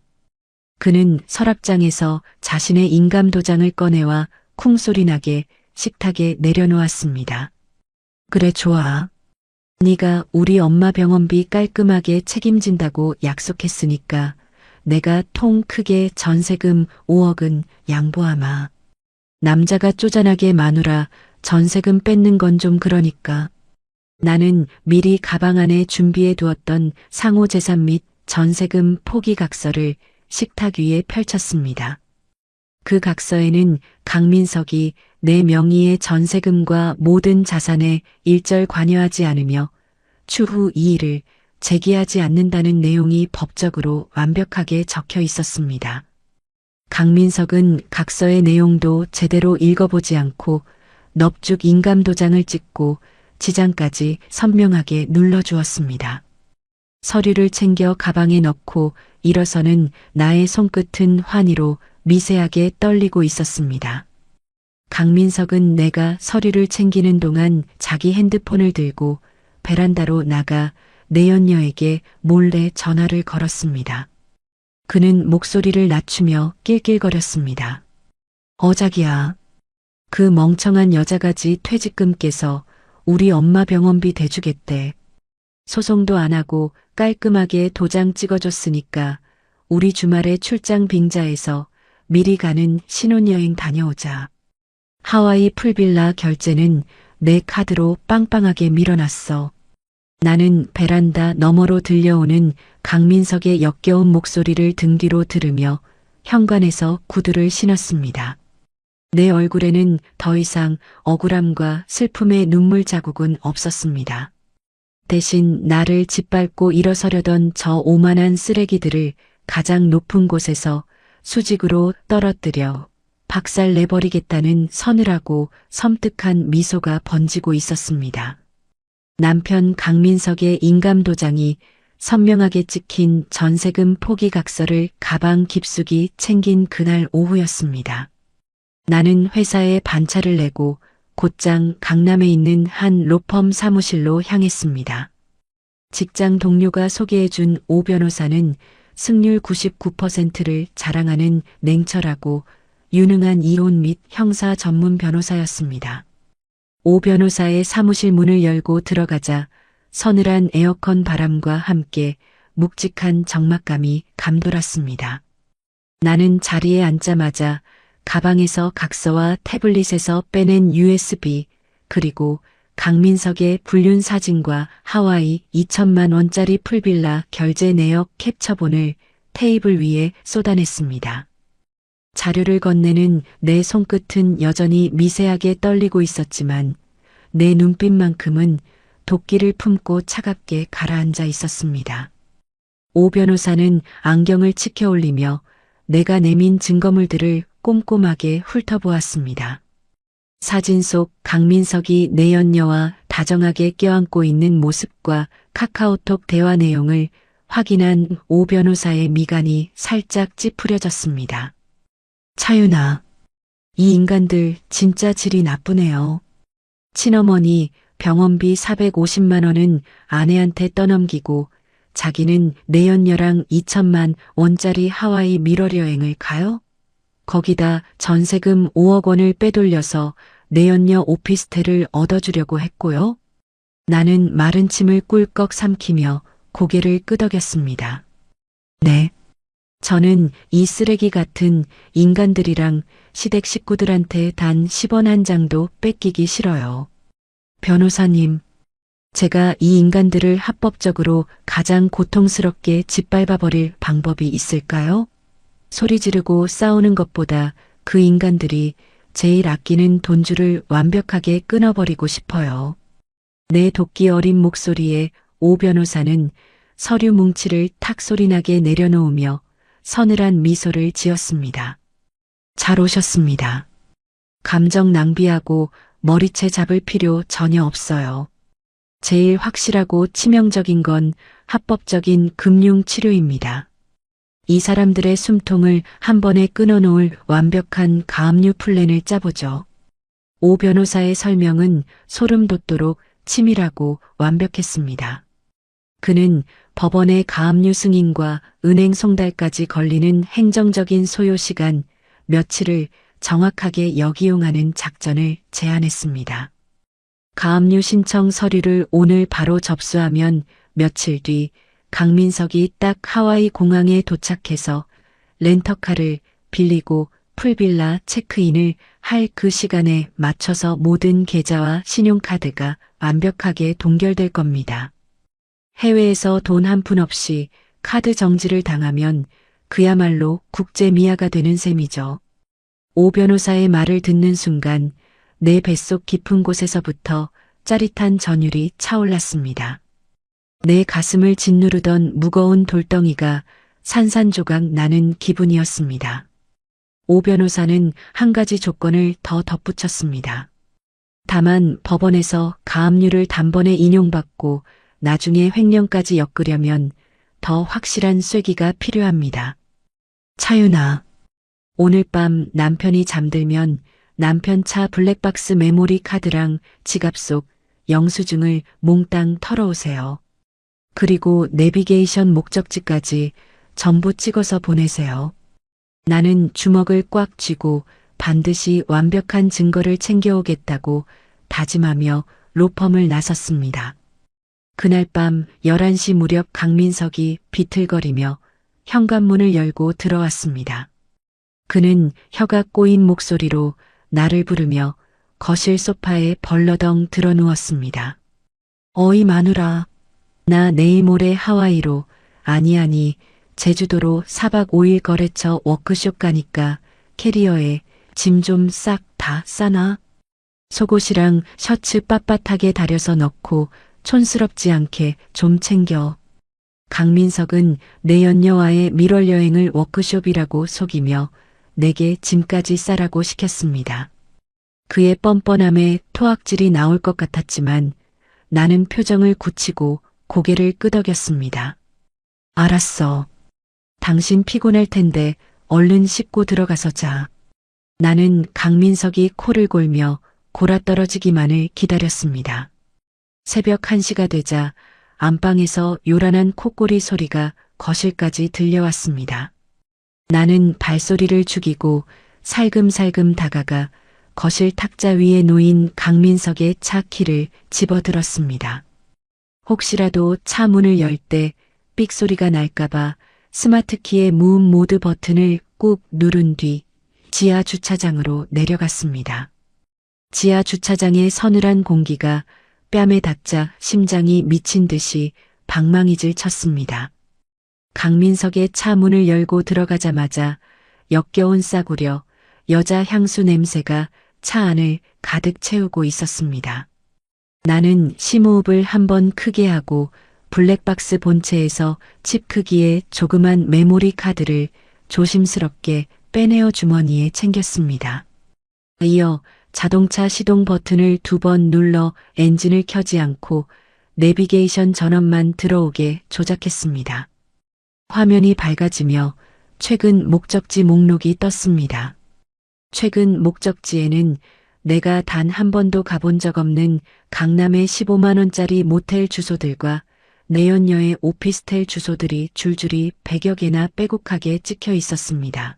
그는 서랍장에서 자신의 인감도장을 꺼내와 쿵소리나게 식탁에 내려놓았습니다. 그래 좋아. 네가 우리 엄마 병원비 깔끔하게 책임진다고 약속했으니까 내가 통 크게 전세금 5억은 양보하마. 남자가 쪼잔하게 마누라 전세금 뺏는 건 좀 그러니까. 나는 미리 가방 안에 준비해 두었던 상호재산 및 전세금 포기 각서를 식탁 위에 펼쳤습니다. 그 각서에는 강민석이 내 명의의 전세금과 모든 자산에 일절 관여하지 않으며 추후 이의를 제기하지 않는다는 내용이 법적으로 완벽하게 적혀 있었습니다. 강민석은 각서의 내용도 제대로 읽어보지 않고 넙죽 인감도장을 찍고 지장까지 선명하게 눌러주었습니다. 서류를 챙겨 가방에 넣고 일어서는 나의 손끝은 환희로 미세하게 떨리고 있었습니다. 강민석은 내가 서류를 챙기는 동안 자기 핸드폰을 들고 베란다로 나가 내연녀에게 몰래 전화를 걸었습니다. 그는 목소리를 낮추며 낄낄거렸습니다. 자기야. 그 멍청한 여자가지 퇴직금 깨서 우리 엄마 병원비 대주겠대. 소송도 안 하고 깔끔하게 도장 찍어줬으니까 우리 주말에 출장 빙자해서 미리 가는 신혼여행 다녀오자. 하와이 풀빌라 결제는 내 카드로 빵빵하게 밀어놨어. 나는 베란다 너머로 들려오는 강민석의 역겨운 목소리를 등 뒤로 들으며 현관에서 구두를 신었습니다. 내 얼굴에는 더 이상 억울함과 슬픔의 눈물 자국은 없었습니다. 대신 나를 짓밟고 일어서려던 저 오만한 쓰레기들을 가장 높은 곳에서 수직으로 떨어뜨려 박살 내버리겠다는 서늘하고 섬뜩한 미소가 번지고 있었습니다. 남편 강민석의 인감도장이 선명하게 찍힌 전세금 포기각서를 가방 깊숙이 챙긴 그날 오후였습니다. 나는 회사에 반차를 내고 곧장 강남에 있는 한 로펌 사무실로 향했습니다. 직장 동료가 소개해준 오 변호사는 승률 99%를 자랑하는 냉철하고 유능한 이혼 및 형사 전문 변호사였습니다. 오 변호사의 사무실 문을 열고 들어가자 서늘한 에어컨 바람과 함께 묵직한 적막감이 감돌았습니다. 나는 자리에 앉자마자 가방에서 각서와 태블릿에서 빼낸 USB 그리고 강민석의 불륜 사진과 하와이 2천만 원짜리 풀빌라 결제 내역 캡처본을 테이블 위에 쏟아냈습니다. 자료를 건네는 내 손끝은 여전히 미세하게 떨리고 있었지만 내 눈빛만큼은 도끼를 품고 차갑게 가라앉아 있었습니다. 오 변호사는 안경을 치켜 올리며 내가 내민 증거물들을 꼼꼼하게 훑어보았습니다. 사진 속 강민석이 내연녀와 다정하게 껴안고 있는 모습과 카카오톡 대화 내용을 확인한 오 변호사의 미간이 살짝 찌푸려졌습니다. 차윤아, 이 인간들 진짜 질이 나쁘네요. 친어머니 병원비 450만 원은 아내한테 떠넘기고 자기는 내연녀랑 2천만 원짜리 하와이 밀월 여행을 가요? 거기다 전세금 5억 원을 빼돌려서 내연녀 오피스텔을 얻어주려고 했고요. 나는 마른 침을 꿀꺽 삼키며 고개를 끄덕였습니다. 네. 저는 이 쓰레기 같은 인간들이랑 시댁 식구들한테 단 10원 한 장도 뺏기기 싫어요. 변호사님, 제가 이 인간들을 합법적으로 가장 고통스럽게 짓밟아버릴 방법이 있을까요? 소리 지르고 싸우는 것보다 그 인간들이 제일 아끼는 돈줄을 완벽하게 끊어버리고 싶어요. 내 도끼 어린 목소리에 오 변호사는 서류 뭉치를 탁 소리나게 내려놓으며 서늘한 미소를 지었습니다. 잘 오셨습니다. 감정 낭비하고 머리채 잡을 필요 전혀 없어요. 제일 확실하고 치명적인 건 합법적인 금융 치료입니다. 이 사람들의 숨통을 한 번에 끊어놓을 완벽한 가압류 플랜을 짜보죠. 오 변호사의 설명은 소름 돋도록 치밀하고 완벽했습니다. 그는 법원의 가압류 승인과 은행 송달까지 걸리는 행정적인 소요 시간 며칠을 정확하게 역이용하는 작전을 제안했습니다. 가압류 신청 서류를 오늘 바로 접수하면 며칠 뒤 강민석이 딱 하와이 공항에 도착해서 렌터카를 빌리고 풀빌라 체크인을 할 그 시간에 맞춰서 모든 계좌와 신용카드가 완벽하게 동결될 겁니다. 해외에서 돈 한 푼 없이 카드 정지를 당하면 그야말로 국제 미아가 되는 셈이죠. 오 변호사의 말을 듣는 순간 내 뱃속 깊은 곳에서부터 짜릿한 전율이 차올랐습니다. 내 가슴을 짓누르던 무거운 돌덩이가 산산조각 나는 기분이었습니다. 오 변호사는 한 가지 조건을 더 덧붙였습니다. 다만 법원에서 가압류를 단번에 인용받고 나중에 횡령까지 엮으려면 더 확실한 쐐기가 필요합니다. 차윤아, 오늘 밤 남편이 잠들면 남편 차 블랙박스 메모리 카드랑 지갑 속 영수증을 몽땅 털어오세요. 그리고 내비게이션 목적지까지 전부 찍어서 보내세요. 나는 주먹을 꽉 쥐고 반드시 완벽한 증거를 챙겨오겠다고 다짐하며 로펌을 나섰습니다. 그날 밤 11시 무렵 강민석이 비틀거리며 현관문을 열고 들어왔습니다. 그는 혀가 꼬인 목소리로 나를 부르며 거실 소파에 벌러덩 드러누웠습니다. 어이 마누라, 나 내일 모레 하와이로, 아니 제주도로 4박 5일 거래처 워크숍 가니까 캐리어에 짐 좀 싹 다 싸나? 속옷이랑 셔츠 빳빳하게 다려서 넣고 촌스럽지 않게 좀 챙겨. 강민석은 내연녀와의 밀월 여행을 워크숍이라고 속이며 내게 짐까지 싸라고 시켰습니다. 그의 뻔뻔함에 토악질이 나올 것 같았지만 나는 표정을 굳히고 고개를 끄덕였습니다. 알았어. 당신 피곤할 텐데 얼른 씻고 들어가서 자. 나는 강민석이 코를 골며 골아떨어지기만을 기다렸습니다. 새벽 1시가 되자 안방에서 요란한 콧고리 소리가 거실까지 들려왔습니다. 나는 발소리를 죽이고 살금살금 다가가 거실 탁자 위에 놓인 강민석의 차 키를 집어들었습니다. 혹시라도 차 문을 열 때 삑소리가 날까봐 스마트키의 무음 모드 버튼을 꾹 누른 뒤 지하 주차장으로 내려갔습니다. 지하 주차장의 서늘한 공기가 뺨에 닿자 심장이 미친 듯이 방망이질 쳤습니다. 강민석의 차 문을 열고 들어가자마자 역겨운 싸구려 여자 향수 냄새가 차 안을 가득 채우고 있었습니다. 나는 심호흡을 한번 크게 하고 블랙박스 본체에서 칩 크기의 조그만 메모리 카드를 조심스럽게 빼내어 주머니에 챙겼습니다. 이어 자동차 시동 버튼을 2번 눌러 엔진을 켜지 않고 내비게이션 전원만 들어오게 조작했습니다. 화면이 밝아지며 최근 목적지 목록이 떴습니다. 최근 목적지에는 내가 단 한 번도 가본 적 없는 강남의 15만 원짜리 모텔 주소들과 내연녀의 오피스텔 주소들이 줄줄이 100여 개나 빼곡하게 찍혀 있었습니다.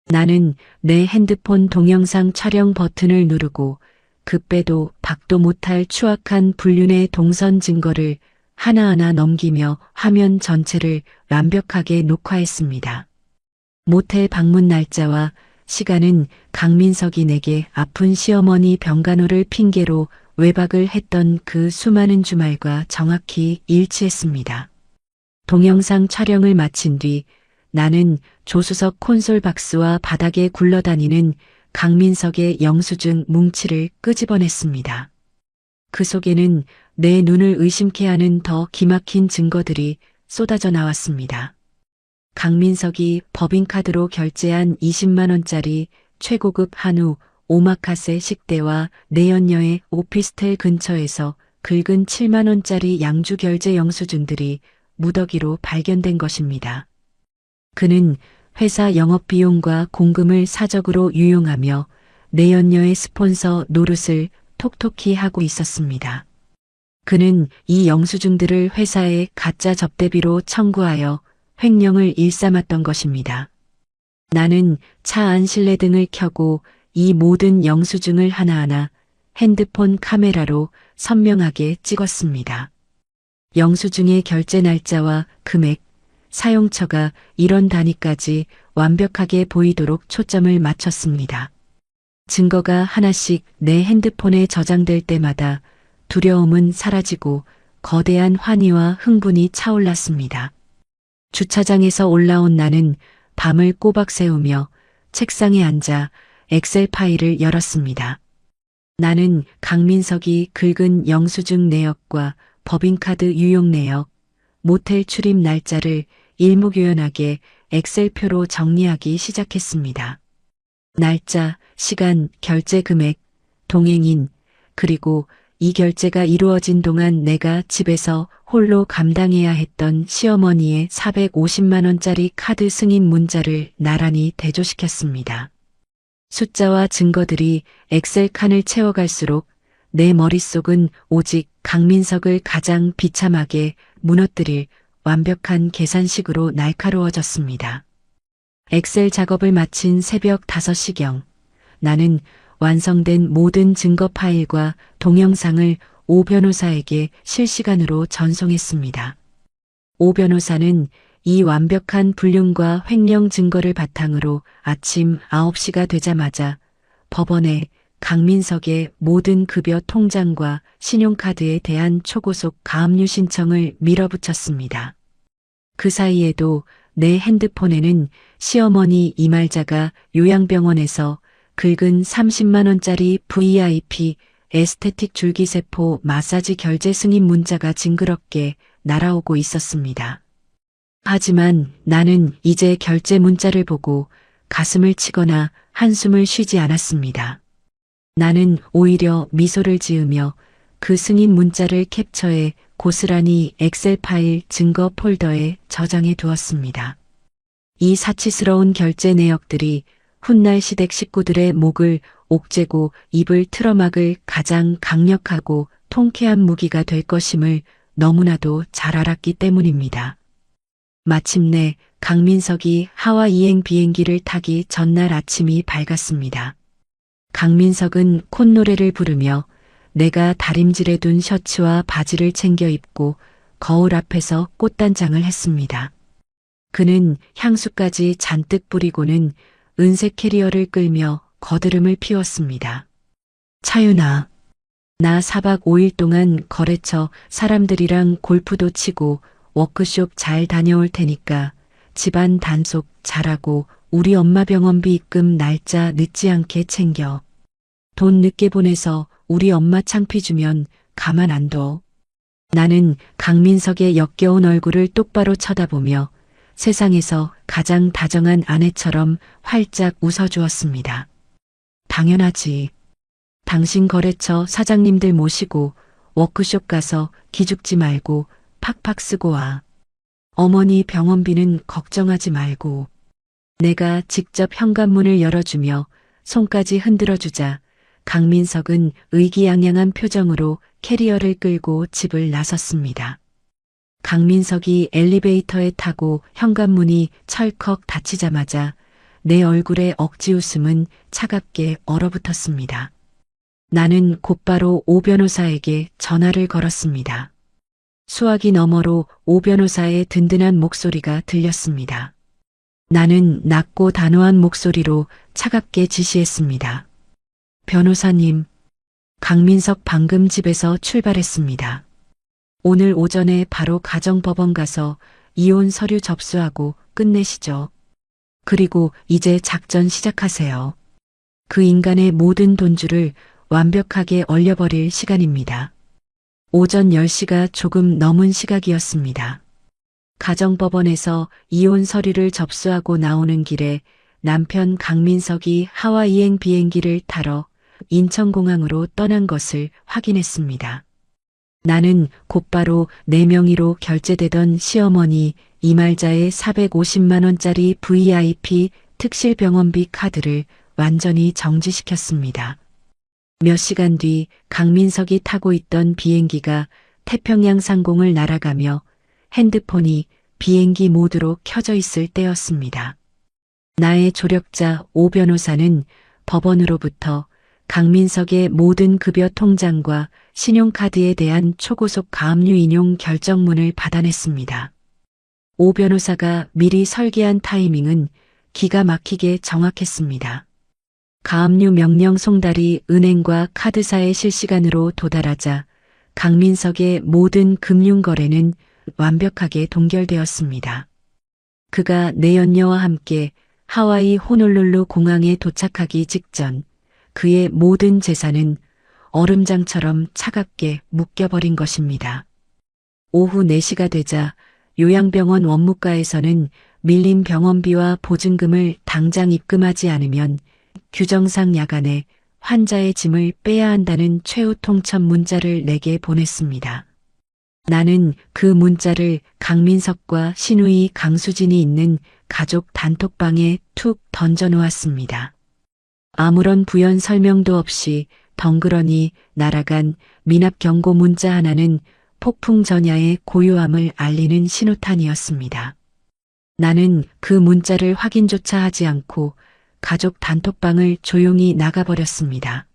나는 내 핸드폰 동영상 촬영 버튼을 누르고 급배도 박도 못할 추악한 불륜의 동선 증거를 하나하나 넘기며 화면 전체를 완벽하게 녹화했습니다. 모텔 방문 날짜와 시간은 강민석이 내게 아픈 시어머니 병간호를 핑계로 외박을 했던 그 수많은 주말과 정확히 일치했습니다. 동영상 촬영을 마친 뒤 나는 조수석 콘솔 박스와 바닥에 굴러다니는 강민석의 영수증 뭉치를 끄집어냈습니다. 그 속에는 내 눈을 의심케 하는 더 기막힌 증거들이 쏟아져 나왔습니다. 강민석이 법인카드로 결제한 20만 원짜리 최고급 한우 오마카세 식대와 내연녀의 오피스텔 근처에서 긁은 7만 원짜리 양주 결제 영수증들이 무더기로 발견된 것입니다. 그는 회사 영업비용과 공금을 사적으로 유용하며 내연녀의 스폰서 노릇을 톡톡히 하고 있었습니다. 그는 이 영수증들을 회사에 가짜 접대비로 청구하여 횡령을 일삼았던 것입니다. 나는 차 안 실내등을 켜고 이 모든 영수증을 하나하나 핸드폰 카메라로 선명하게 찍었습니다. 영수증의 결제 날짜와 금액, 사용처가 이런 단위까지 완벽하게 보이도록 초점을 맞췄습니다. 증거가 하나씩 내 핸드폰에 저장될 때마다 두려움은 사라지고 거대한 환희와 흥분이 차올랐습니다. 주차장에서 올라온 나는 밤을 꼬박 새우며 책상에 앉아 엑셀 파일을 열었습니다. 나는 강민석이 긁은 영수증 내역과 법인카드 유용 내역, 모텔 출입 날짜를 일목요연하게 엑셀표로 정리하기 시작했습니다. 날짜, 시간, 결제 금액, 동행인, 그리고 이 결제가 이루어진 동안 내가 집에서 홀로 감당해야 했던 시어머니의 450만 원짜리 카드 승인 문자를 나란히 대조시켰습니다. 숫자와 증거들이 엑셀 칸을 채워갈수록 내 머릿속은 오직 강민석을 가장 비참하게 무너뜨릴 완벽한 계산식으로 날카로워졌습니다. 엑셀 작업을 마친 새벽 5시경, 나는 완성된 모든 증거 파일과 동영상을 오 변호사에게 실시간으로 전송했습니다. 오 변호사는 이 완벽한 불륜과 횡령 증거를 바탕으로 아침 9시가 되자마자 법원에 강민석의 모든 급여 통장과 신용카드에 대한 초고속 가압류 신청을 밀어붙였습니다. 그 사이에도 내 핸드폰에는 시어머니 이말자가 요양병원에서 긁은 30만 원짜리 VIP 에스테틱 줄기세포 마사지 결제 승인 문자가 징그럽게 날아오고 있었습니다. 하지만 나는 이제 결제 문자를 보고 가슴을 치거나 한숨을 쉬지 않았습니다. 나는 오히려 미소를 지으며 그 승인 문자를 캡처해 고스란히 엑셀 파일 증거 폴더에 저장해 두었습니다. 이 사치스러운 결제 내역들이 훗날 시댁 식구들의 목을 옥죄고 입을 틀어막을 가장 강력하고 통쾌한 무기가 될 것임을 너무나도 잘 알았기 때문입니다. 마침내 강민석이 하와이행 비행기를 타기 전날 아침이 밝았습니다. 강민석은 콧노래를 부르며 내가 다림질해 둔 셔츠와 바지를 챙겨 입고 거울 앞에서 꽃단장을 했습니다. 그는 향수까지 잔뜩 뿌리고는 은색 캐리어를 끌며 거드름을 피웠습니다. 차윤아, 나 4박 5일 동안 거래처 사람들이랑 골프도 치고 워크숍 잘 다녀올 테니까 집안 단속 잘하고 우리 엄마 병원비 입금 날짜 늦지 않게 챙겨. 돈 늦게 보내서 우리 엄마 창피 주면 가만 안 둬. 나는 강민석의 역겨운 얼굴을 똑바로 쳐다보며 세상에서 가장 다정한 아내처럼 활짝 웃어주었습니다. 당연하지. 당신 거래처 사장님들 모시고 워크숍 가서 기죽지 말고 팍팍 쓰고 와. 어머니 병원비는 걱정하지 말고. 내가 직접 현관문을 열어주며 손까지 흔들어주자 강민석은 의기양양한 표정으로 캐리어를 끌고 집을 나섰습니다. 강민석이 엘리베이터에 타고 현관문이 철컥 닫히자마자 내 얼굴에 억지 웃음은 차갑게 얼어붙었습니다. 나는 곧바로 오 변호사에게 전화를 걸었습니다. 수화기 너머로 오 변호사의 든든한 목소리가 들렸습니다. 나는 낮고 단호한 목소리로 차갑게 지시했습니다. 변호사님, 강민석 방금 집에서 출발했습니다. 오늘 오전에 바로 가정법원 가서 이혼 서류 접수하고 끝내시죠. 그리고 이제 작전 시작하세요. 그 인간의 모든 돈줄을 완벽하게 얼려버릴 시간입니다. 오전 10시가 조금 넘은 시각이었습니다. 가정법원에서 이혼 서류를 접수하고 나오는 길에 남편 강민석이 하와이행 비행기를 타러 인천공항으로 떠난 것을 확인했습니다. 나는 곧바로 내 명의로 결제되던 시어머니 이말자의 450만 원짜리 VIP 특실병원비 카드를 완전히 정지시켰습니다. 몇 시간 뒤 강민석이 타고 있던 비행기가 태평양 상공을 날아가며 핸드폰이 비행기 모드로 켜져 있을 때였습니다. 나의 조력자 오 변호사는 법원으로부터 강민석의 모든 급여 통장과 신용카드에 대한 초고속 가압류 인용 결정문을 받아냈습니다. 오 변호사가 미리 설계한 타이밍은 기가 막히게 정확했습니다. 가압류 명령 송달이 은행과 카드사에 실시간으로 도달하자 강민석의 모든 금융거래는 완벽하게 동결되었습니다. 그가 내연녀와 함께 하와이 호놀룰루 공항에 도착하기 직전 그의 모든 재산은 얼음장처럼 차갑게 묶여버린 것입니다. 오후 4시가 되자 요양병원 원무과에서는 밀린 병원비와 보증금을 당장 입금하지 않으면 규정상 야간에 환자의 짐을 빼야 한다는 최후 통첩 문자를 내게 보냈습니다. 나는 그 문자를 강민석과 시누이 강수진이 있는 가족 단톡방에 툭 던져놓았습니다. 아무런 부연 설명도 없이 덩그러니 날아간 미납 경고 문자 하나는 폭풍 전야의 고요함을 알리는 신호탄이었습니다. 나는 그 문자를 확인조차 하지 않고 가족 단톡방을 조용히 나가버렸습니다.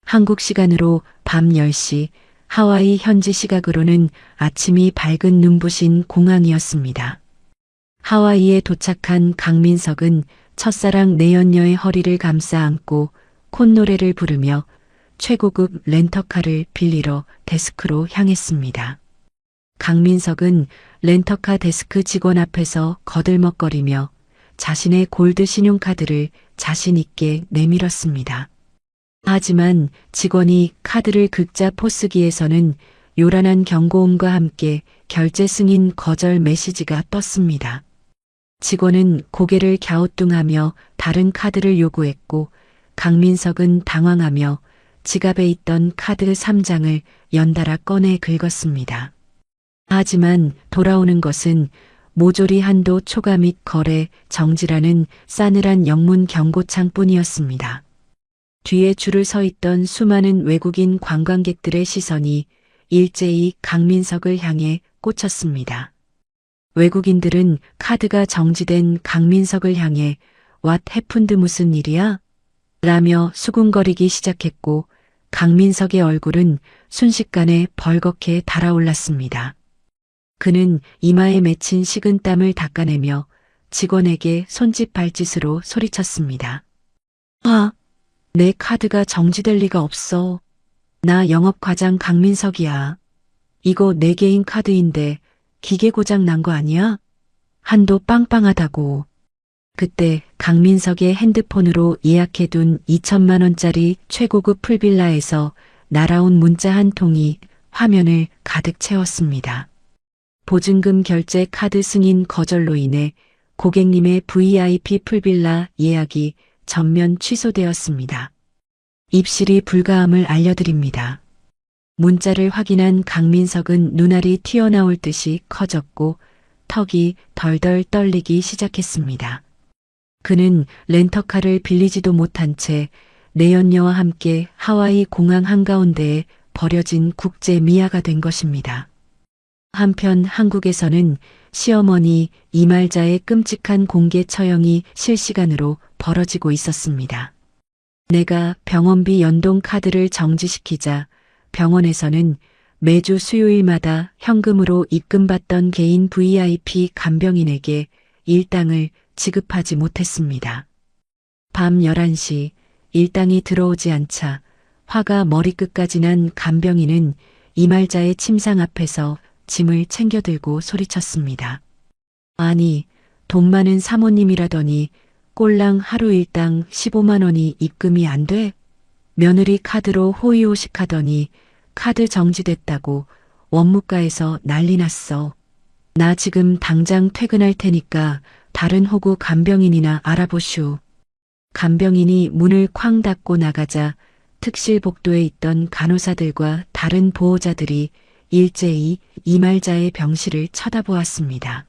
한국 시간으로 밤 10시, 하와이 현지 시각으로는 아침이 밝은 눈부신 공항이었습니다. 하와이에 도착한 강민석은 첫사랑 내연녀의 허리를 감싸 안고 콧노래를 부르며 최고급 렌터카를 빌리러 데스크로 향했습니다. 강민석은 렌터카 데스크 직원 앞에서 거들먹거리며 자신의 골드 신용카드를 자신 있게 내밀었습니다. 하지만 직원이 카드를 긁자 포스기에서는 요란한 경고음과 함께 결제 승인 거절 메시지가 떴습니다. 직원은 고개를 갸우뚱하며 다른 카드를 요구했고 강민석은 당황하며 지갑에 있던 카드 3장을 연달아 꺼내 긁었습니다. 하지만 돌아오는 것은 모조리 한도 초과 및 거래 정지라는 싸늘한 영문 경고창뿐이었습니다. 뒤에 줄을 서 있던 수많은 외국인 관광객들의 시선이 일제히 강민석을 향해 꽂혔습니다. 외국인들은 카드가 정지된 강민석을 향해 What happened 무슨 일이야? 라며 수군거리기 시작했고 강민석의 얼굴은 순식간에 벌겋게 달아올랐습니다. 그는 이마에 맺힌 식은땀을 닦아내며 직원에게 손짓 발짓으로 소리쳤습니다. 내 카드가 정지될 리가 없어. 나 영업과장 강민석이야. 이거 내 개인 카드인데 기계 고장 난 거 아니야? 한도 빵빵하다고. 그때 강민석의 핸드폰으로 예약해둔 2천만 원짜리 최고급 풀빌라에서 날아온 문자 한 통이 화면을 가득 채웠습니다. 보증금 결제 카드 승인 거절로 인해 고객님의 VIP 풀빌라 예약이 전면 취소되었습니다. 입실이 불가함을 알려드립니다. 문자를 확인한 강민석은 눈알이 튀어나올 듯이 커졌고 턱이 덜덜 떨리기 시작했습니다. 그는 렌터카를 빌리지도 못한 채 내연녀와 함께 하와이 공항 한가운데에 버려진 국제 미아가 된 것입니다. 한편 한국에서는 시어머니 이말자의 끔찍한 공개 처형이 실시간으로 벌어지고 있었습니다. 내가 병원비 연동 카드를 정지시키자 병원에서는 매주 수요일마다 현금으로 입금받던 개인 VIP 간병인에게 일당을 지급하지 못했습니다. 밤 11시 일당이 들어오지 않자 화가 머리끝까지 난 간병인은 이말자의 침상 앞에서 짐을 챙겨들고 소리쳤습니다. 아니, 돈 많은 사모님이라더니 꼴랑 하루 일당 15만 원이 입금이 안 돼? 며느리 카드로 호의호식하더니 카드 정지됐다고 원무과에서 난리 났어. 나 지금 당장 퇴근할 테니까 다른 호구 간병인이나 알아보슈. 간병인이 문을 쾅 닫고 나가자 특실 복도에 있던 간호사들과 다른 보호자들이 일제히 이말자의 병실을 쳐다보았습니다.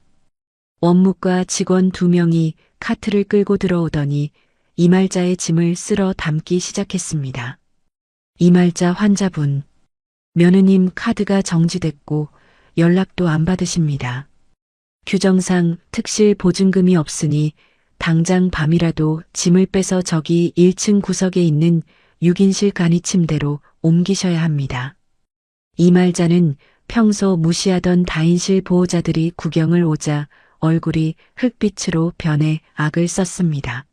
원무과 직원 2명이 카트를 끌고 들어오더니 이말자의 짐을 쓸어 담기 시작했습니다. 이말자 환자분, 며느님 카드가 정지됐고 연락도 안 받으십니다. 규정상 특실 보증금이 없으니 당장 밤이라도 짐을 빼서 저기 1층 구석에 있는 6인실 간이 침대로 옮기셔야 합니다. 이말자는 평소 무시하던 다인실 보호자들이 구경을 오자 얼굴이 흑빛으로 변해 악을 썼습니다.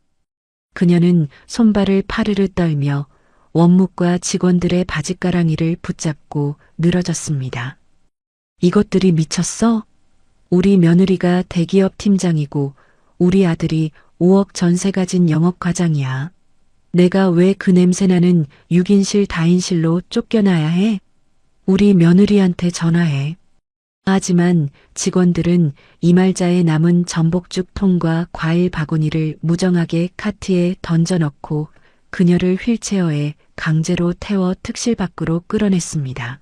그녀는 손발을 파르르 떨며 원무과 직원들의 바짓가랑이를 붙잡고 늘어졌습니다. 이것들이 미쳤어? 우리 며느리가 대기업 팀장이고 우리 아들이 5억 전세 가진 영업과장이야. 내가 왜 그 냄새나는 6인실 다인실로 쫓겨나야 해? 우리 며느리한테 전화해. 하지만 직원들은 이말자의 남은 전복죽 통과 과일 바구니를 무정하게 카트에 던져넣고 그녀를 휠체어에 강제로 태워 특실 밖으로 끌어냈습니다.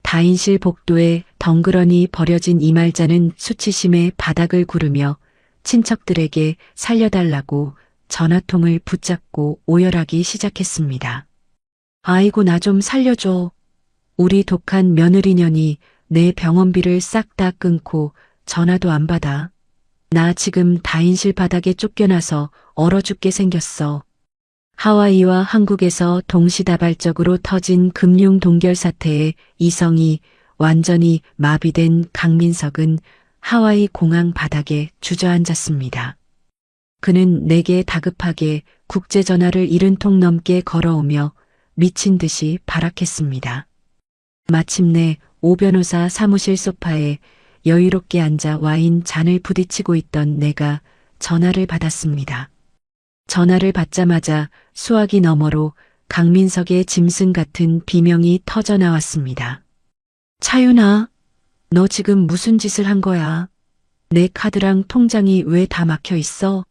다인실 복도에 덩그러니 버려진 이말자는 수치심에 바닥을 구르며 친척들에게 살려달라고 전화통을 붙잡고 오열하기 시작했습니다. 아이고, 나 좀 살려줘. 우리 독한 며느리년이 내 병원비를 싹 다 끊고 전화도 안 받아. 나 지금 다인실 바닥에 쫓겨나서 얼어 죽게 생겼어. 하와이와 한국에서 동시다발적으로 터진 금융 동결 사태에 이성이 완전히 마비된 강민석은 하와이 공항 바닥에 주저앉았습니다. 그는 내게 다급하게 국제전화를 70통 넘게 걸어오며 미친 듯이 발악했습니다. 마침내 오 변호사 사무실 소파에 여유롭게 앉아 와인 잔을 부딪히고 있던 내가 전화를 받았습니다. 전화를 받자마자 수화기 너머로 강민석의 짐승 같은 비명이 터져 나왔습니다. 차윤아, 너 지금 무슨 짓을 한 거야? 내 카드랑 통장이 왜 다 막혀 있어?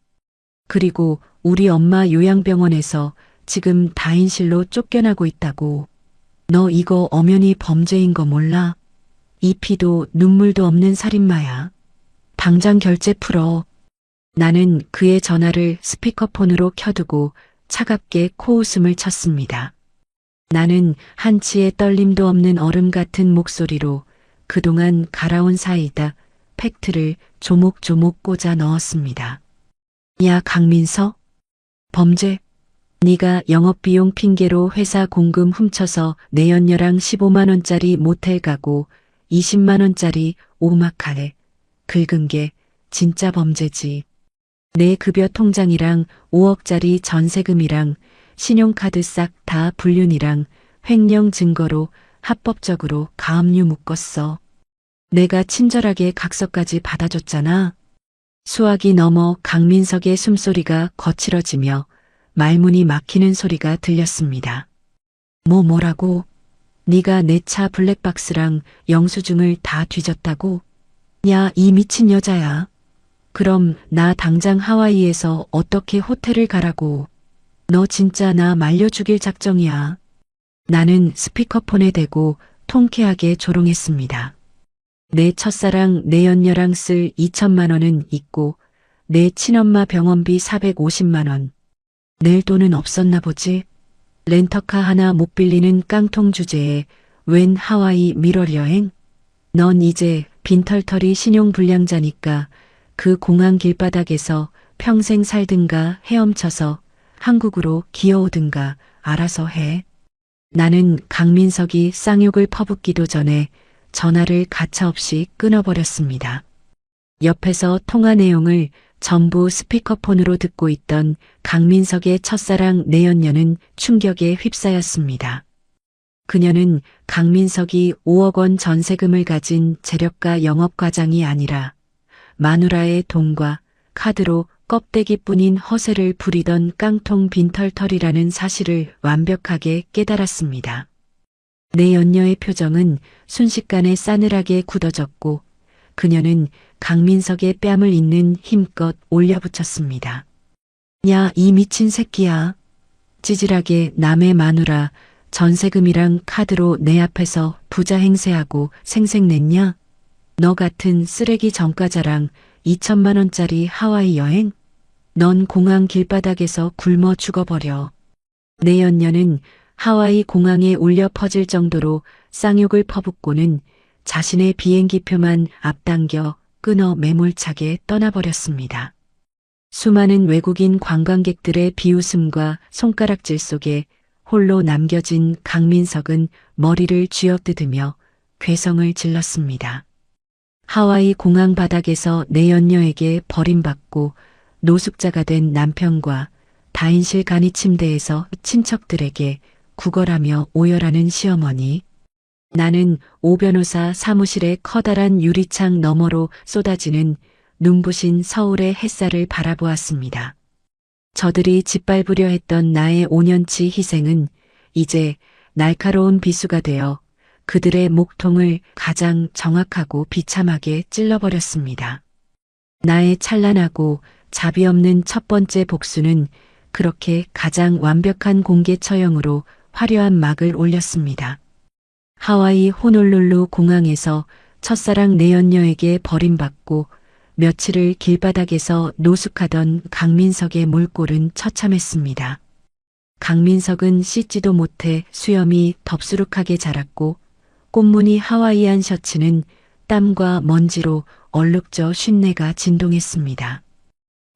그리고 우리 엄마 요양병원에서 지금 다인실로 쫓겨나고 있다고. 너 이거 엄연히 범죄인 거 몰라? 이 피도 눈물도 없는 살인마야. 당장 결제 풀어. 나는 그의 전화를 스피커폰으로 켜두고 차갑게 코웃음을 쳤습니다. 나는 한치의 떨림도 없는 얼음 같은 목소리로 그동안 갈아온 사이다 팩트를 조목조목 꽂아 넣었습니다. 야, 강민석? 범죄? 네가 영업비용 핑계로 회사 공금 훔쳐서 내 연녀랑 15만 원짜리 모텔 가고 20만 원짜리 오마카레 긁은 게 진짜 범죄지. 내 급여 통장이랑 5억짜리 전세금이랑 신용카드 싹 다 불륜이랑 횡령 증거로 합법적으로 가압류 묶었어. 내가 친절하게 각서까지 받아줬잖아. 수화기 너머 강민석의 숨소리가 거칠어지며 말문이 막히는 소리가 들렸습니다. 뭐라고? 네가 내 차 블랙박스랑 영수증을 다 뒤졌다고? 야, 이 미친 여자야. 그럼 나 당장 하와이에서 어떻게 호텔을 가라고. 너 진짜 나 말려 죽일 작정이야. 나는 스피커폰에 대고 통쾌하게 조롱했습니다. 내 첫사랑 내 연녀랑 쓸 2천만 원은 있고 내 친엄마 병원비 450만 원. 낼 돈은 없었나 보지. 렌터카 하나 못 빌리는 깡통 주제에 웬 하와이 밀월 여행? 넌 이제 빈털터리 신용불량자니까 그 공항 길바닥에서 평생 살든가 헤엄쳐서 한국으로 기어오든가 알아서 해. 나는 강민석이 쌍욕을 퍼붓기도 전에 전화를 가차없이 끊어버렸습니다. 옆에서 통화 내용을 전부 스피커폰으로 듣고 있던 강민석의 첫사랑 내연녀는 충격에 휩싸였습니다. 그녀는 강민석이 5억 원 전세금을 가진 재력가 영업과장이 아니라 마누라의 돈과 카드로 껍데기뿐인 허세를 부리던 깡통 빈털털이라는 사실을 완벽하게 깨달았습니다. 내 연녀의 표정은 순식간에 싸늘하게 굳어졌고 그녀는 강민석의 뺨을 잇는 힘껏 올려붙였습니다. 야, 이 미친 새끼야. 찌질하게 남의 마누라 전세금이랑 카드로 내 앞에서 부자 행세하고 생색냈냐? 너 같은 쓰레기 전과자랑 2천만 원짜리 하와이 여행? 넌 공항 길바닥에서 굶어 죽어버려. 내 연녀는 하와이 공항에 울려 퍼질 정도로 쌍욕을 퍼붓고는 자신의 비행기표만 앞당겨 끊어 매몰차게 떠나버렸습니다. 수많은 외국인 관광객들의 비웃음과 손가락질 속에 홀로 남겨진 강민석은 머리를 쥐어뜯으며 괴성을 질렀습니다. 하와이 공항 바닥에서 내 연녀에게 버림받고 노숙자가 된 남편과 다인실 간이 침대에서 친척들에게 구걸하며 오열하는 시어머니. 나는 오 변호사 사무실의 커다란 유리창 너머로 쏟아지는 눈부신 서울의 햇살을 바라보았습니다. 저들이 짓밟으려 했던 나의 5년치 희생은 이제 날카로운 비수가 되어 그들의 목통을 가장 정확하고 비참하게 찔러버렸습니다. 나의 찬란하고 자비 없는 첫 번째 복수는 그렇게 가장 완벽한 공개 처형으로 화려한 막을 올렸습니다. 하와이 호놀룰루 공항에서 첫사랑 내 연녀에게 버림받고 며칠을 길바닥에서 노숙하던 강민석의 몰골은 처참했습니다. 강민석은 씻지도 못해 수염이 덥수룩하게 자랐고 꽃무늬 하와이안 셔츠는 땀과 먼지로 얼룩져 쉰내가 진동했습니다.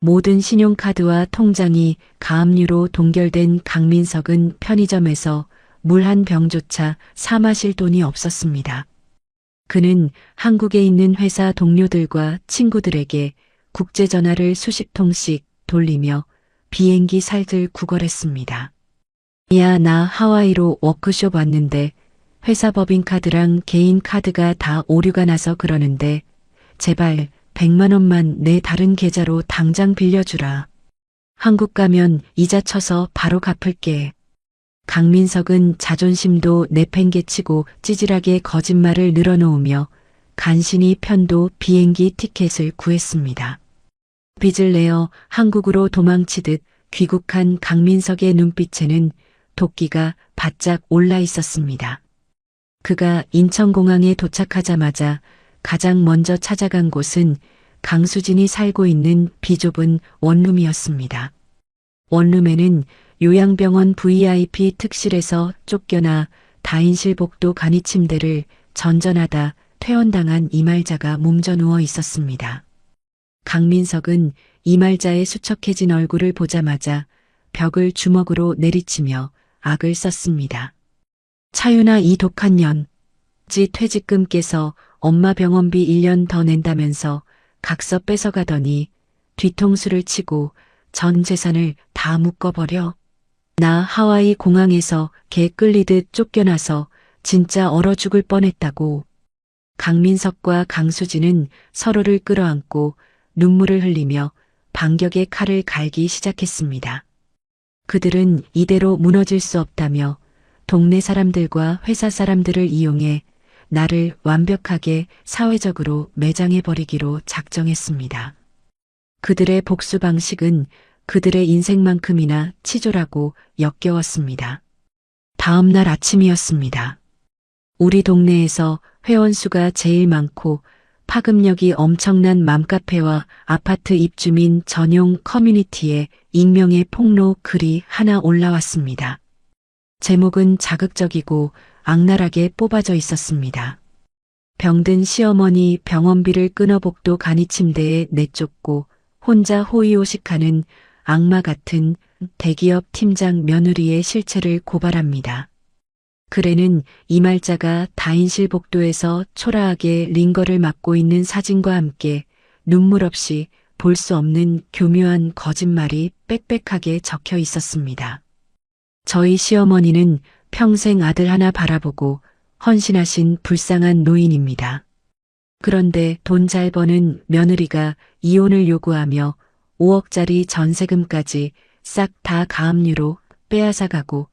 모든 신용카드와 통장이 가압류로 동결된 강민석은 편의점에서 물 한 병조차 사 마실 돈이 없었습니다. 그는 한국에 있는 회사 동료들과 친구들에게 국제전화를 수십 통씩 돌리며 비행기 살들 구걸했습니다. 야, 나 하와이로 워크숍 왔는데 회사 법인카드랑 개인 카드가 다 오류가 나서 그러는데 제발 100만 원만 내 다른 계좌로 당장 빌려주라. 한국 가면 이자 쳐서 바로 갚을게. 강민석은 자존심도 내팽개치고 찌질하게 거짓말을 늘어놓으며 간신히 편도 비행기 티켓을 구했습니다. 빚을 내어 한국으로 도망치듯 귀국한 강민석의 눈빛에는 도끼가 바짝 올라 있었습니다. 그가 인천공항에 도착하자마자 가장 먼저 찾아간 곳은 강수진이 살고 있는 비좁은 원룸이었습니다. 원룸에는 요양병원 VIP 특실에서 쫓겨나 다인실 복도 간이 침대를 전전하다 퇴원당한 이말자가 몸져 누워 있었습니다. 강민석은 이말자의 수척해진 얼굴을 보자마자 벽을 주먹으로 내리치며 악을 썼습니다. 차윤아, 이 독한 년. 지 퇴직금 깨서 엄마 병원비 1년 더 낸다면서 각서 뺏어가더니 뒤통수를 치고 전 재산을 다 묶어버려. 나 하와이 공항에서 개 끌리듯 쫓겨나서 진짜 얼어 죽을 뻔했다고. 강민석과 강수진은 서로를 끌어안고 눈물을 흘리며 반격의 칼을 갈기 시작했습니다. 그들은 이대로 무너질 수 없다며 동네 사람들과 회사 사람들을 이용해 나를 완벽하게 사회적으로 매장해버리기로 작정했습니다. 그들의 복수 방식은 그들의 인생만큼이나 치졸하고 역겨웠습니다. 다음 날 아침이었습니다. 우리 동네에서 회원수가 제일 많고 파급력이 엄청난 맘카페와 아파트 입주민 전용 커뮤니티에 익명의 폭로 글이 하나 올라왔습니다. 제목은 자극적이고 악랄하게 뽑아져 있었습니다. 병든 시어머니 병원비를 끊어 복도 간이 침대에 내쫓고 혼자 호의호식하는 악마 같은 대기업 팀장 며느리의 실체를 고발합니다. 글에는 이말자가 다인실 복도에서 초라하게 링거를 맞고 있는 사진과 함께 눈물 없이 볼 수 없는 교묘한 거짓말이 빽빽하게 적혀 있었습니다. 저희 시어머니는 평생 아들 하나 바라보고 헌신하신 불쌍한 노인입니다. 그런데 돈 잘 버는 며느리가 이혼을 요구하며 5억짜리 전세금까지 싹 다 가압류로 빼앗아가고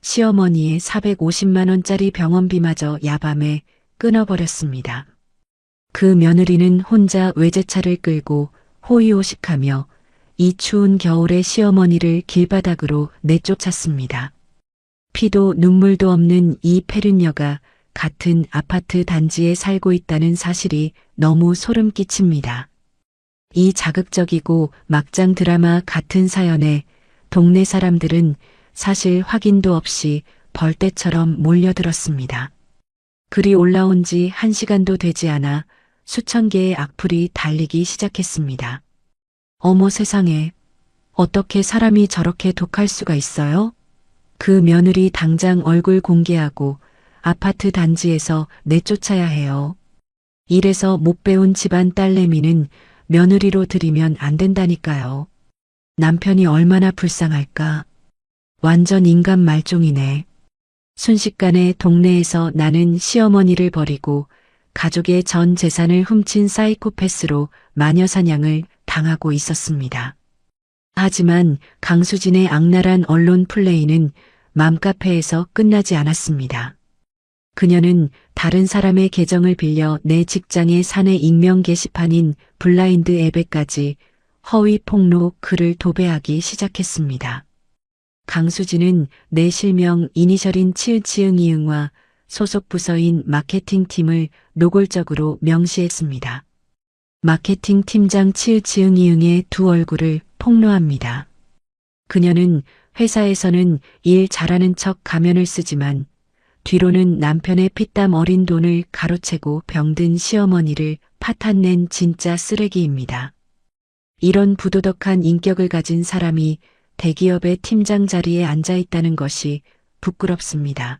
시어머니의 450만 원짜리 병원비마저 야밤에 끊어버렸습니다. 그 며느리는 혼자 외제차를 끌고 호의호식하며 이 추운 겨울에 시어머니를 길바닥으로 내쫓았습니다. 피도 눈물도 없는 이 패륜녀가 같은 아파트 단지에 살고 있다는 사실이 너무 소름 끼칩니다. 이 자극적이고 막장 드라마 같은 사연에 동네 사람들은 사실 확인도 없이 벌떼처럼 몰려들었습니다. 글이 올라온 지 1시간도 되지 않아 수천 개의 악플이 달리기 시작했습니다. 어머 세상에, 어떻게 사람이 저렇게 독할 수가 있어요? 그 며느리 당장 얼굴 공개하고 아파트 단지에서 내쫓아야 해요. 이래서 못 배운 집안 딸내미는 며느리로 들이면 안 된다니까요. 남편이 얼마나 불쌍할까. 완전 인간 말종이네. 순식간에 동네에서 나는 시어머니를 버리고 가족의 전 재산을 훔친 사이코패스로 마녀사냥을 당하고 있었습니다. 하지만 강수진의 악랄한 언론 플레이는 맘카페에서 끝나지 않았습니다. 그녀는 다른 사람의 계정을 빌려 내 직장의 사내 익명 게시판인 블라인드 앱에까지 허위 폭로 글을 도배하기 시작했습니다. 강수진은 내 실명 이니셜인 치읓치읓이응과 소속 부서인 마케팅팀을 노골적으로 명시했습니다. 마케팅 팀장 치으치응이응의 두 얼굴을 폭로합니다. 그녀는 회사에서는 일 잘하는 척 가면을 쓰지만 뒤로는 남편의 피땀 어린 돈을 가로채고 병든 시어머니를 파탄낸 진짜 쓰레기입니다. 이런 부도덕한 인격을 가진 사람이 대기업의 팀장 자리에 앉아 있다는 것이 부끄럽습니다.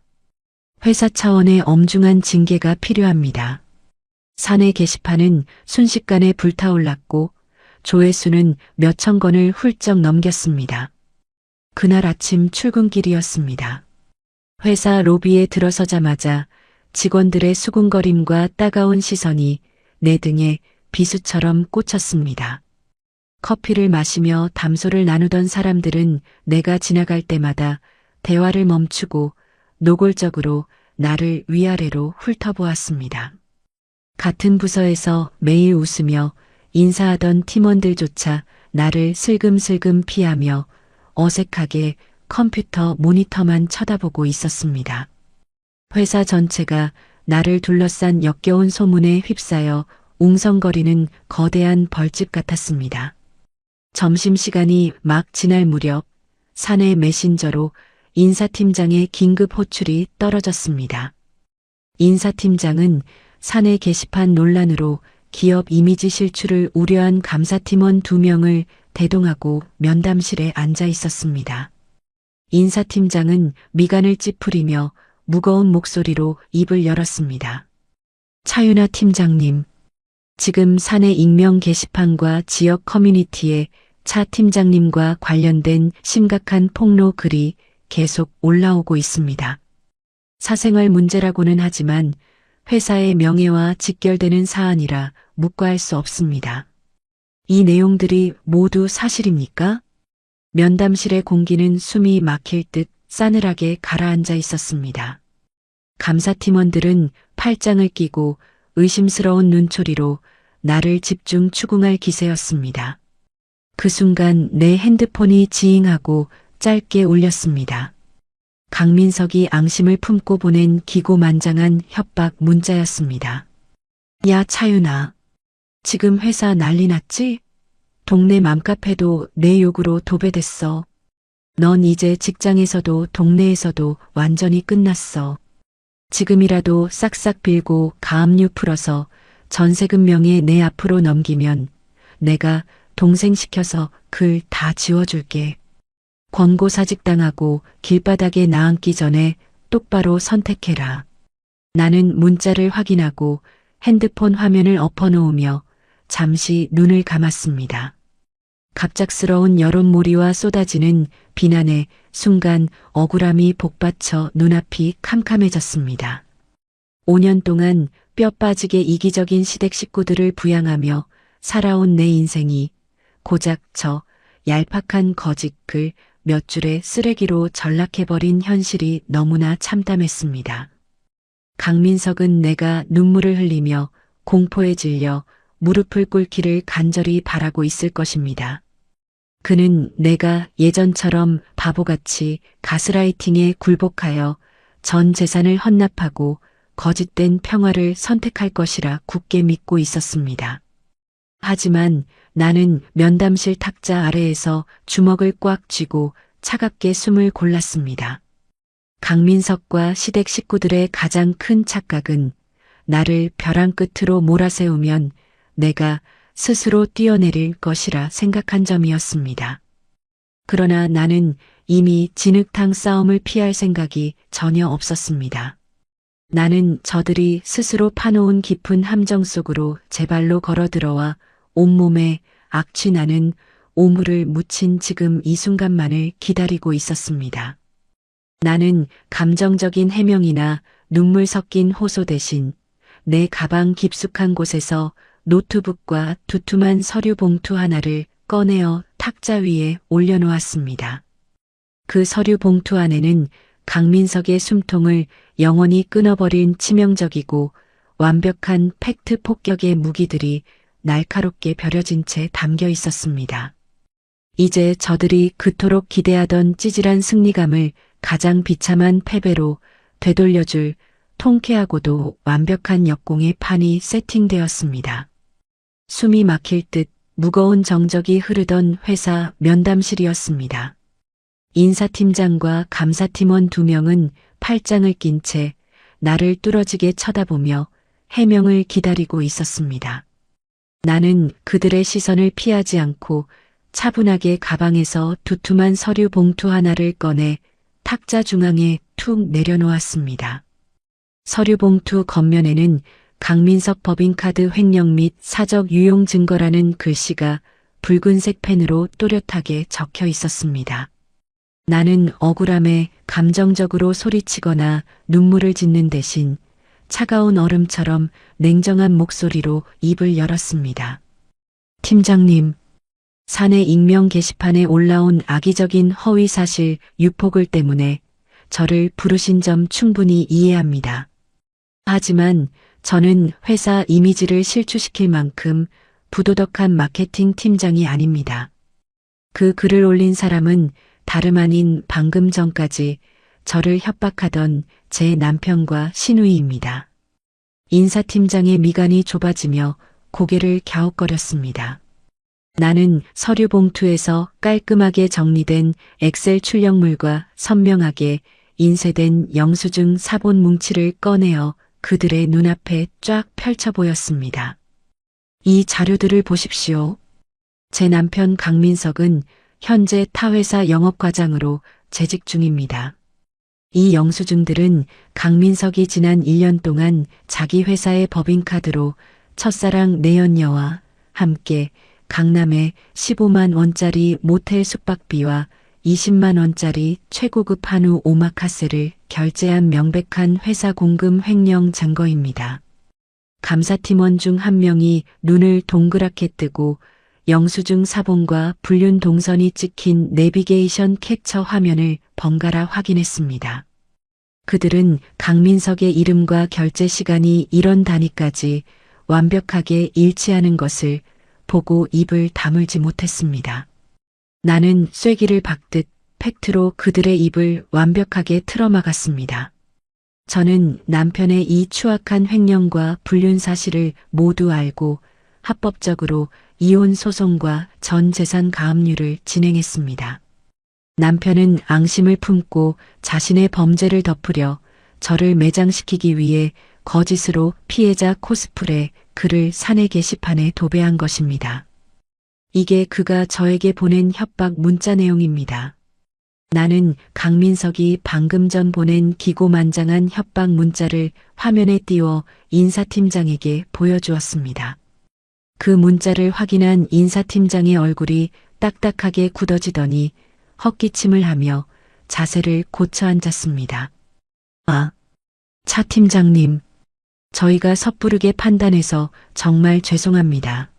회사 차원의 엄중한 징계가 필요합니다. 사내 게시판은 순식간에 불타올랐고 조회수는 몇천 건을 훌쩍 넘겼습니다. 그날 아침 출근길이었습니다. 회사 로비에 들어서자마자 직원들의 수군거림과 따가운 시선이 내 등에 비수처럼 꽂혔습니다. 커피를 마시며 담소를 나누던 사람들은 내가 지나갈 때마다 대화를 멈추고 노골적으로 나를 위아래로 훑어보았습니다. 같은 부서에서 매일 웃으며 인사하던 팀원들조차 나를 슬금슬금 피하며 어색하게 컴퓨터 모니터만 쳐다보고 있었습니다. 회사 전체가 나를 둘러싼 역겨운 소문에 휩싸여 웅성거리는 거대한 벌집 같았습니다. 점심시간이 막 지날 무렵 사내 메신저로 인사팀장의 긴급 호출이 떨어졌습니다. 인사팀장은 사내 게시판 논란으로 기업 이미지 실추를 우려한 감사팀원 2명을 대동하고 면담실에 앉아 있었습니다. 인사팀장은 미간을 찌푸리며 무거운 목소리로 입을 열었습니다. 차윤아 팀장님, 지금 사내 익명 게시판과 지역 커뮤니티에 차 팀장님과 관련된 심각한 폭로 글이 계속 올라오고 있습니다. 사생활 문제라고는 하지만 회사의 명예와 직결되는 사안이라 묵과할 수 없습니다. 이 내용들이 모두 사실입니까? 면담실의 공기는 숨이 막힐 듯 싸늘하게 가라앉아 있었습니다. 감사팀원들은 팔짱을 끼고 의심스러운 눈초리로 나를 집중 추궁할 기세였습니다. 그 순간 내 핸드폰이 지잉하고 짧게 울렸습니다. 강민석이 앙심을 품고 보낸 기고만장한 협박 문자였습니다. 야 차윤아, 지금 회사 난리 났지? 동네 맘카페도 내 욕으로 도배됐어. 넌 이제 직장에서도 동네에서도 완전히 끝났어. 지금이라도 싹싹 빌고 가압류 풀어서 전세금 명예 내 앞으로 넘기면 내가 동생 시켜서 글 다 지워줄게. 권고사직당하고 길바닥에 나앉기 전에 똑바로 선택해라. 나는 문자를 확인하고 핸드폰 화면을 엎어놓으며 잠시 눈을 감았습니다. 갑작스러운 여론몰이와 쏟아지는 비난에 순간 억울함이 복받쳐 눈앞이 캄캄해졌습니다. 5년 동안 뼈 빠지게 이기적인 시댁 식구들을 부양하며 살아온 내 인생이 고작 저 얄팍한 거짓 글 몇 줄의 쓰레기로 전락해버린 현실이 너무나 참담했습니다. 강민석은 내가 눈물을 흘리며 공포에 질려 무릎을 꿇기를 간절히 바라고 있을 것입니다. 그는 내가 예전처럼 바보같이 가스라이팅에 굴복하여 전 재산을 헌납하고 거짓된 평화를 선택할 것이라 굳게 믿고 있었습니다. 하지만 나는 면담실 탁자 아래에서 주먹을 꽉 쥐고 차갑게 숨을 골랐습니다. 강민석과 시댁 식구들의 가장 큰 착각은 나를 벼랑 끝으로 몰아세우면 내가 스스로 뛰어내릴 것이라 생각한 점이었습니다. 그러나 나는 이미 진흙탕 싸움을 피할 생각이 전혀 없었습니다. 나는 저들이 스스로 파놓은 깊은 함정 속으로 제 발로 걸어들어와 온몸에 악취나는 오물을 묻힌 지금 이 순간만을 기다리고 있었습니다. 나는 감정적인 해명이나 눈물 섞인 호소 대신 내 가방 깊숙한 곳에서 노트북과 두툼한 서류 봉투 하나를 꺼내어 탁자 위에 올려놓았습니다. 그 서류 봉투 안에는 강민석의 숨통을 영원히 끊어버린 치명적이고 완벽한 팩트 폭격의 무기들이 날카롭게 벼려진 채 담겨 있었습니다. 이제 저들이 그토록 기대하던 찌질한 승리감을 가장 비참한 패배로 되돌려줄 통쾌하고도 완벽한 역공의 판이 세팅되었습니다. 숨이 막힐 듯 무거운 정적이 흐르던 회사 면담실이었습니다. 인사팀장과 감사팀원 2명은 팔짱을 낀 채 나를 뚫어지게 쳐다보며 해명을 기다리고 있었습니다. 나는 그들의 시선을 피하지 않고 차분하게 가방에서 두툼한 서류 봉투 하나를 꺼내 탁자 중앙에 툭 내려놓았습니다. 서류 봉투 겉면에는 강민석 법인카드 횡령 및 사적 유용 증거라는 글씨가 붉은색 펜으로 또렷하게 적혀 있었습니다. 나는 억울함에 감정적으로 소리치거나 눈물을 짓는 대신 차가운 얼음처럼 냉정한 목소리로 입을 열었습니다. 팀장님, 사내 익명 게시판에 올라온 악의적인 허위 사실 유포글 때문에 저를 부르신 점 충분히 이해합니다. 하지만 저는 회사 이미지를 실추시킬 만큼 부도덕한 마케팅 팀장이 아닙니다. 그 글을 올린 사람은 다름 아닌 방금 전까지 저를 협박하던 제 남편과 시누이입니다. 인사팀장의 미간이 좁아지며 고개를 갸웃거렸습니다. 나는 서류 봉투에서 깔끔하게 정리된 엑셀 출력물과 선명하게 인쇄된 영수증 사본 뭉치를 꺼내어 그들의 눈앞에 쫙 펼쳐 보였습니다. 이 자료들을 보십시오. 제 남편 강민석은 현재 타 회사 영업과장으로 재직 중입니다. 이 영수증들은 강민석이 지난 1년 동안 자기 회사의 법인카드로 첫사랑 내연녀와 함께 강남에 15만 원짜리 모텔 숙박비와 20만 원짜리 최고급 한우 오마카세를 결제한 명백한 회사 공금 횡령 증거입니다. 감사팀원 중 한 명이 눈을 동그랗게 뜨고 영수증 사본과 불륜 동선이 찍힌 내비게이션 캡처 화면을 번갈아 확인했습니다. 그들은 강민석의 이름과 결제 시간이 이런 단위까지 완벽하게 일치하는 것을 보고 입을 다물지 못했습니다. 나는 쐐기를 박듯 팩트로 그들의 입을 완벽하게 틀어막았습니다. 저는 남편의 이 추악한 횡령과 불륜 사실을 모두 알고 합법적으로 이혼 소송과 전 재산 가압류를 진행했습니다. 남편은 앙심을 품고 자신의 범죄를 덮으려 저를 매장시키기 위해 거짓으로 피해자 코스프레 글을 사내 게시판에 도배한 것입니다. 이게 그가 저에게 보낸 협박 문자 내용입니다. 나는 강민석이 방금 전 보낸 기고만장한 협박 문자를 화면에 띄워 인사팀장에게 보여주었습니다. 그 문자를 확인한 인사팀장의 얼굴이 딱딱하게 굳어지더니 헛기침을 하며 자세를 고쳐 앉았습니다. 아, 차 팀장님, 저희가 섣부르게 판단해서 정말 죄송합니다.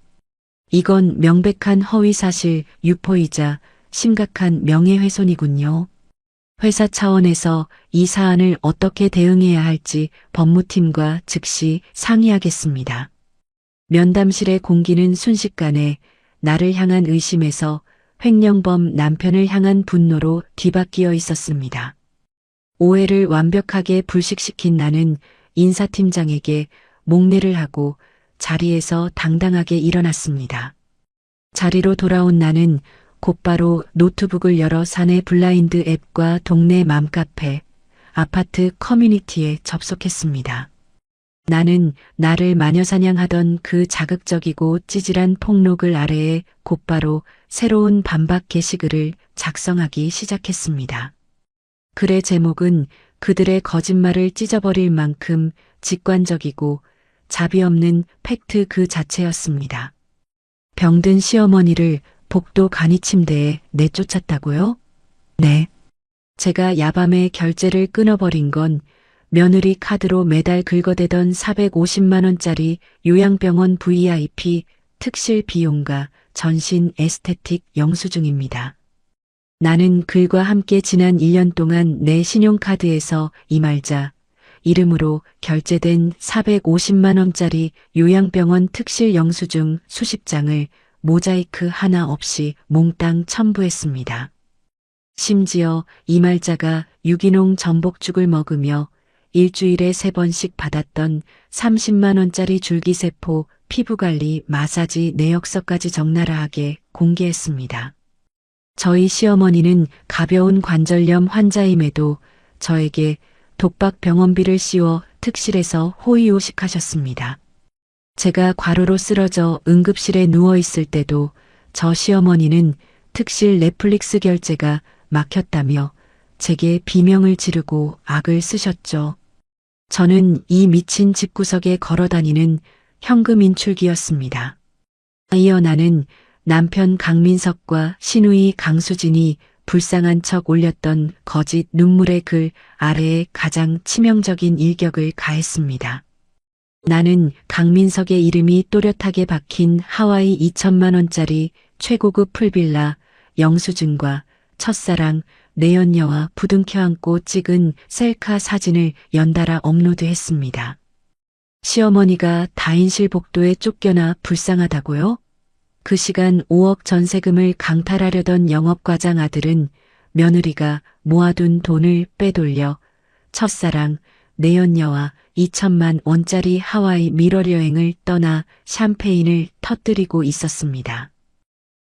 이건 명백한 허위사실 유포이자 심각한 명예훼손이군요. 회사 차원에서 이 사안을 어떻게 대응해야 할지 법무팀과 즉시 상의하겠습니다. 면담실의 공기는 순식간에 나를 향한 의심에서 횡령범 남편을 향한 분노로 뒤바뀌어 있었습니다. 오해를 완벽하게 불식시킨 나는 인사팀장에게 목례를 하고 자리에서 당당하게 일어났습니다. 자리로 돌아온 나는 곧바로 노트북을 열어 사내 블라인드 앱과 동네 맘카페, 아파트 커뮤니티에 접속했습니다. 나는 나를 마녀사냥하던 그 자극적이고 찌질한 폭로글 아래에 곧바로 새로운 반박 게시글을 작성하기 시작했습니다. 글의 제목은 그들의 거짓말을 찢어버릴 만큼 직관적이고 자비 없는 팩트 그 자체였습니다. 병든 시어머니를 복도 간이 침대에 내쫓았다고요? 네. 제가 야밤에 결제를 끊어버린 건 며느리 카드로 매달 긁어대던 450만 원짜리 요양병원 VIP 특실 비용과 전신 에스테틱 영수증입니다. 나는 글과 함께 지난 1년 동안 내 신용카드에서 이말자 이름으로 결제된 450만 원짜리 요양병원 특실 영수증 수십 장을 모자이크 하나 없이 몽땅 첨부했습니다. 심지어 이말자가 유기농 전복죽을 먹으며 일주일에 3번씩 받았던 30만 원짜리 줄기세포, 피부관리, 마사지 내역서까지 적나라하게 공개했습니다. 저희 시어머니는 가벼운 관절염 환자임에도 저에게 독박 병원비를 씌워 특실에서 호의호식하셨습니다. 제가 과로로 쓰러져 응급실에 누워있을 때도 저 시어머니는 특실 넷플릭스 결제가 막혔다며 제게 비명을 지르고 악을 쓰셨죠. 저는 이 미친 집구석에 걸어다니는 현금 인출기였습니다. 이어 나는 남편 강민석과 시누이 강수진이 불쌍한 척 올렸던 거짓 눈물의 글 아래에 가장 치명적인 일격을 가했습니다. 나는 강민석의 이름이 또렷하게 박힌 하와이 2천만 원짜리 최고급 풀빌라 영수증과 첫사랑 내연녀와 부둥켜 안고 찍은 셀카 사진을 연달아 업로드했습니다. 시어머니가 다인실 복도에 쫓겨나 불쌍하다고요? 그 시간 5억 전세금을 강탈하려던 영업과장 아들은 며느리가 모아둔 돈을 빼돌려 첫사랑 내연녀와 2천만 원짜리 하와이 밀월 여행을 떠나 샴페인을 터뜨리고 있었습니다.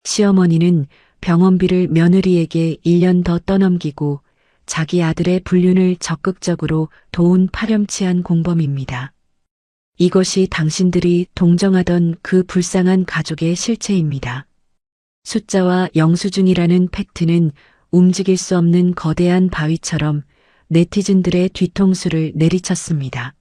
시어머니는 병원비를 며느리에게 1년 더 떠넘기고 자기 아들의 불륜을 적극적으로 도운 파렴치한 공범입니다. 이것이 당신들이 동정하던 그 불쌍한 가족의 실체입니다. 숫자와 영수증이라는 팩트는 움직일 수 없는 거대한 바위처럼 네티즌들의 뒤통수를 내리쳤습니다.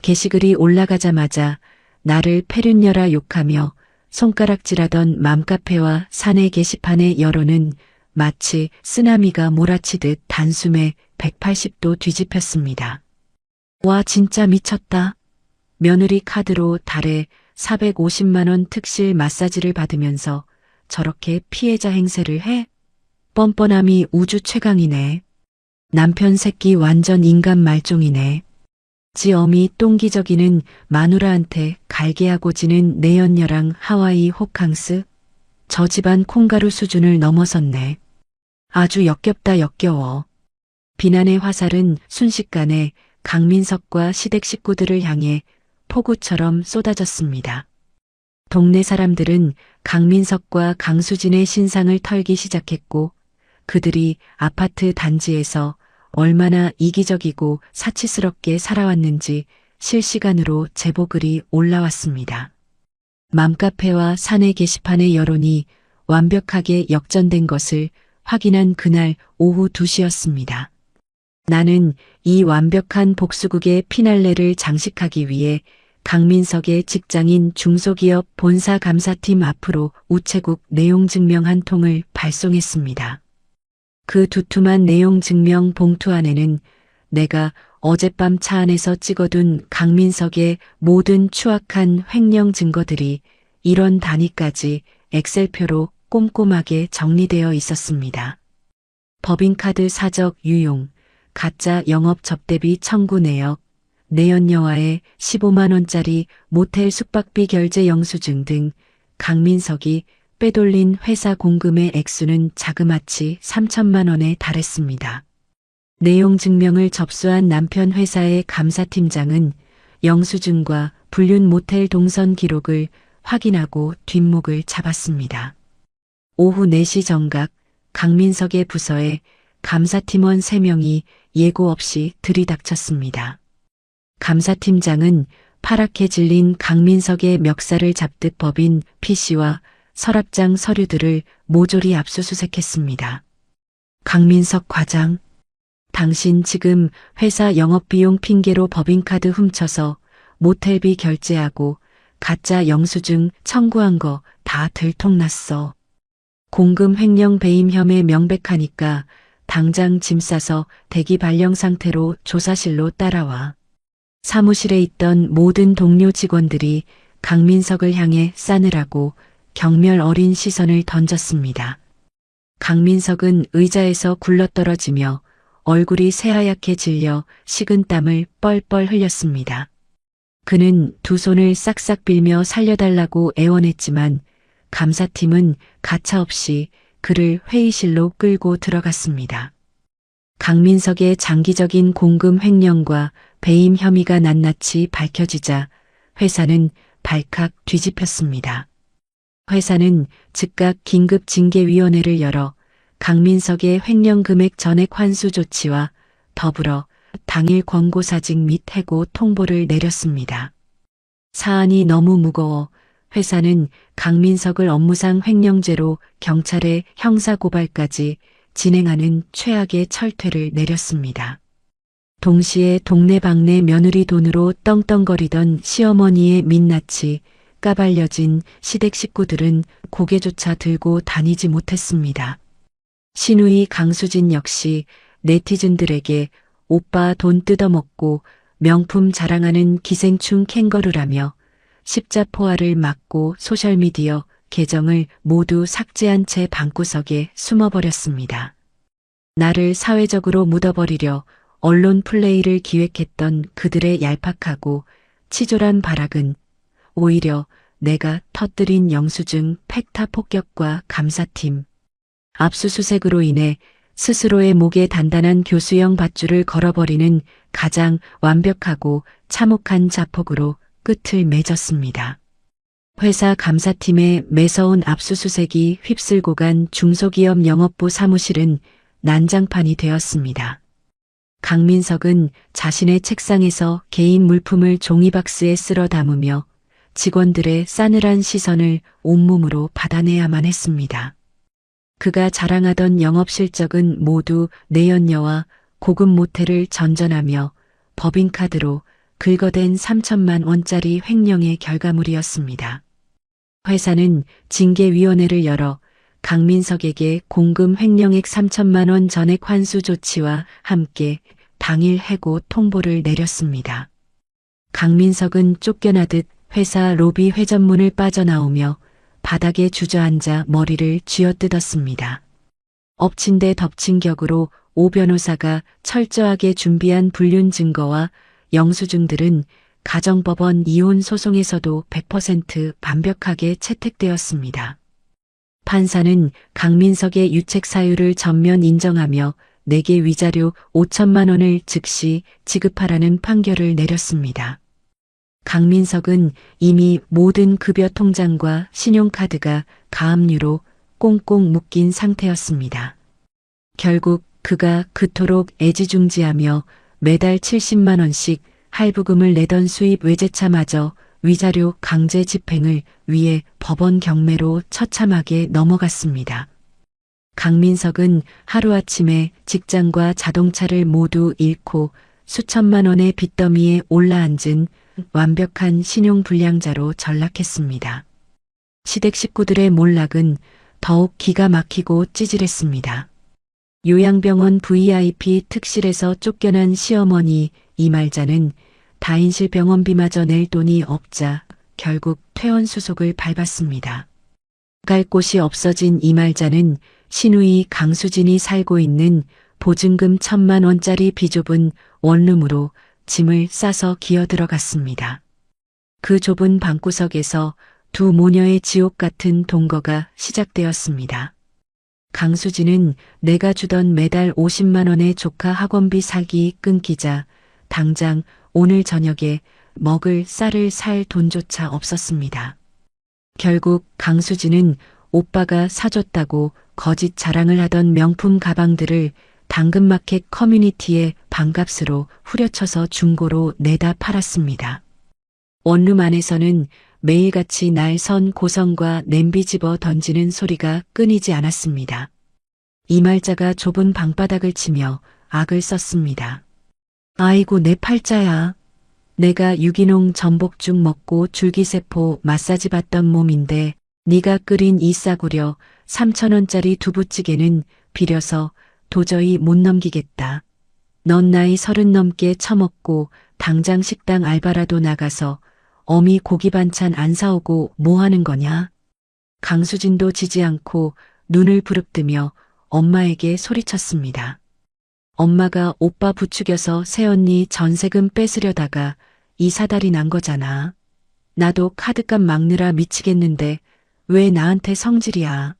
게시글이 올라가자마자 나를 패륜녀라 욕하며 손가락질하던 맘카페와 사내 게시판의 여론은 마치 쓰나미가 몰아치듯 단숨에 180도 뒤집혔습니다. 와 진짜 미쳤다. 며느리 카드로 달에 450만 원 특실 마사지를 받으면서 저렇게 피해자 행세를 해? 뻔뻔함이 우주 최강이네. 남편 새끼 완전 인간 말종이네. 지 어미 똥기저귀는 마누라한테 갈개하고 지는 내연녀랑 하와이 호캉스? 저 집안 콩가루 수준을 넘어섰네. 아주 역겹다 역겨워. 비난의 화살은 순식간에 강민석과 시댁 식구들을 향해 폭우처럼 쏟아졌습니다. 동네 사람들은 강민석과 강수진의 신상을 털기 시작했고 그들이 아파트 단지에서 얼마나 이기적이고 사치스럽게 살아왔는지 실시간으로 제보글이 올라왔습니다. 맘카페와 사내 게시판의 여론이 완벽하게 역전된 것을 확인한 그날 오후 2시였습니다. 나는 이 완벽한 복수극의 피날레를 장식하기 위해 강민석의 직장인 중소기업 본사 감사팀 앞으로 우체국 내용 증명 한 통을 발송했습니다. 그 두툼한 내용 증명 봉투 안에는 내가 어젯밤 차 안에서 찍어둔 강민석의 모든 추악한 횡령 증거들이 1원 단위까지 엑셀표로 꼼꼼하게 정리되어 있었습니다. 법인카드 사적 유용, 가짜 영업 접대비 청구 내역, 내연녀와의 15만 원짜리 모텔 숙박비 결제 영수증 등 강민석이 빼돌린 회사 공금의 액수는 자그마치 3천만 원에 달했습니다. 내용 증명을 접수한 남편 회사의 감사팀장은 영수증과 불륜 모텔 동선 기록을 확인하고 뒷목을 잡았습니다. 오후 4시 정각 강민석의 부서에 감사팀원 3명이 예고 없이 들이닥쳤습니다. 감사팀장은 파랗게 질린 강민석의 멱살을 잡듯 법인 PC와 서랍장 서류들을 모조리 압수수색했습니다. 강민석 과장, 당신 지금 회사 영업비용 핑계로 법인카드 훔쳐서 모텔비 결제하고 가짜 영수증 청구한 거 다 들통났어. 공금 횡령 배임 혐의 명백하니까 당장 짐 싸서 대기 발령 상태로 조사실로 따라와. 사무실에 있던 모든 동료 직원들이 강민석을 향해 싸늘하고 경멸 어린 시선을 던졌습니다. 강민석은 의자에서 굴러떨어지며 얼굴이 새하얗게 질려 식은 땀을 뻘뻘 흘렸습니다. 그는 두 손을 싹싹 빌며 살려달라고 애원했지만 감사팀은 가차없이 그를 회의실로 끌고 들어갔습니다. 강민석의 장기적인 공금 횡령과 배임 혐의가 낱낱이 밝혀지자 회사는 발칵 뒤집혔습니다. 회사는 즉각 긴급징계위원회를 열어 강민석의 횡령 금액 전액 환수 조치와 더불어 당일 권고사직 및 해고 통보를 내렸습니다. 사안이 너무 무거워 회사는 강민석을 업무상 횡령죄로 경찰에 형사고발까지 진행하는 최악의 철퇴를 내렸습니다. 동시에 동네방네 며느리 돈으로 떵떵거리던 시어머니의 민낯이 까발려진 시댁 식구들은 고개조차 들고 다니지 못했습니다. 시누이 강수진 역시 네티즌들에게 오빠 돈 뜯어먹고 명품 자랑하는 기생충 캥거루라며 십자포화를 맞고 소셜미디어 계정을 모두 삭제한 채 방구석에 숨어버렸습니다. 나를 사회적으로 묻어버리려 언론 플레이를 기획했던 그들의 얄팍하고 치졸한 발악은 오히려 내가 터뜨린 영수증 팩타 폭격과 감사팀 압수수색으로 인해 스스로의 목에 단단한 교수형 밧줄을 걸어버리는 가장 완벽하고 참혹한 자폭으로 끝을 맺었습니다. 회사 감사팀의 매서운 압수수색이 휩쓸고 간 중소기업 영업부 사무실은 난장판이 되었습니다. 강민석은 자신의 책상에서 개인 물품을 종이박스에 쓸어 담으며 직원들의 싸늘한 시선을 온몸으로 받아내야만 했습니다. 그가 자랑하던 영업 실적은 모두 내연녀와 고급 모텔을 전전하며 법인카드로 긁어댄 3천만 원짜리 횡령의 결과물이었습니다. 회사는 징계위원회를 열어 강민석에게 공금 횡령액 3천만 원 전액 환수 조치와 함께 당일 해고 통보를 내렸습니다. 강민석은 쫓겨나듯 회사 로비 회전문을 빠져나오며 바닥에 주저앉아 머리를 쥐어뜯었습니다. 엎친 데 덮친 격으로 오 변호사가 철저하게 준비한 불륜 증거와 영수증들은 가정법원 이혼 소송에서도 100% 완벽하게 채택되었습니다. 판사는 강민석의 유책 사유를 전면 인정하며 내게 위자료 5천만 원을 즉시 지급하라는 판결을 내렸습니다. 강민석은 이미 모든 급여 통장과 신용카드가 가압류로 꽁꽁 묶인 상태였습니다. 결국 그가 그토록 애지중지하며 매달 70만 원씩 할부금을 내던 수입 외제차마저 위자료 강제 집행을 위해 법원 경매로 처참하게 넘어갔습니다. 강민석은 하루아침에 직장과 자동차를 모두 잃고 수천만 원의 빚더미에 올라앉은 완벽한 신용불량자로 전락했습니다. 시댁 식구들의 몰락은 더욱 기가 막히고 찌질했습니다. 요양병원 VIP 특실에서 쫓겨난 시어머니 이말자는 다인실 병원비마저 낼 돈이 없자 결국 퇴원수속을 밟았습니다. 갈 곳이 없어진 이말자는 시누이 강수진이 살고 있는 보증금 1,000만 원짜리 비좁은 원룸으로 짐을 싸서 기어들어갔습니다. 그 좁은 방구석에서 두 모녀의 지옥 같은 동거가 시작되었습니다. 강수진은 내가 주던 매달 50만 원의 조카 학원비 사기 끊기자 당장 오늘 저녁에 먹을 쌀을 살 돈조차 없었습니다. 결국 강수진은 오빠가 사줬다고 거짓 자랑을 하던 명품 가방들을 당근마켓 커뮤니티에 반값으로 후려쳐서 중고로 내다 팔았습니다. 원룸 안에서는 매일같이 날 선 고성과 냄비 집어 던지는 소리가 끊이지 않았습니다. 이말자가 좁은 방바닥을 치며 악을 썼습니다. 아이고 내 팔자야. 내가 유기농 전복죽 먹고 줄기세포 마사지 받던 몸인데 네가 끓인 이 싸구려 3,000원짜리 두부찌개는 비려서 도저히 못 넘기겠다. 넌 나이 30 넘게 처먹고 당장 식당 알바라도 나가서 어미 고기 반찬 안 사오고 뭐 하는 거냐? 강수진도 지지 않고 눈을 부릅뜨며 엄마에게 소리쳤습니다. 엄마가 오빠 부추겨서 새언니 전세금 뺏으려다가 이 사달이 난 거잖아. 나도 카드값 막느라 미치겠는데 왜 나한테 성질이야.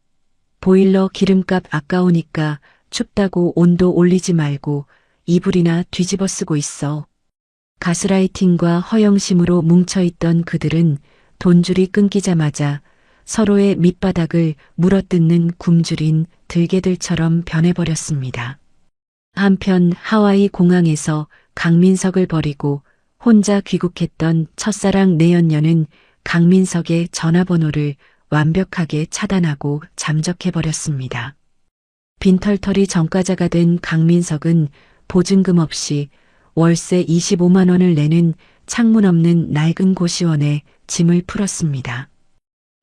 보일러 기름값 아까우니까 춥다고 온도 올리지 말고 이불이나 뒤집어 쓰고 있어. 가스라이팅과 허영심으로 뭉쳐있던 그들은 돈줄이 끊기자마자 서로의 밑바닥을 물어뜯는 굶주린 들개들처럼 변해버렸습니다. 한편 하와이 공항에서 강민석을 버리고 혼자 귀국했던 첫사랑 내연녀는 강민석의 전화번호를 완벽하게 차단하고 잠적해버렸습니다. 빈털터리 전과자가 된 강민석은 보증금 없이 월세 25만 원을 내는 창문 없는 낡은 고시원에 짐을 풀었습니다.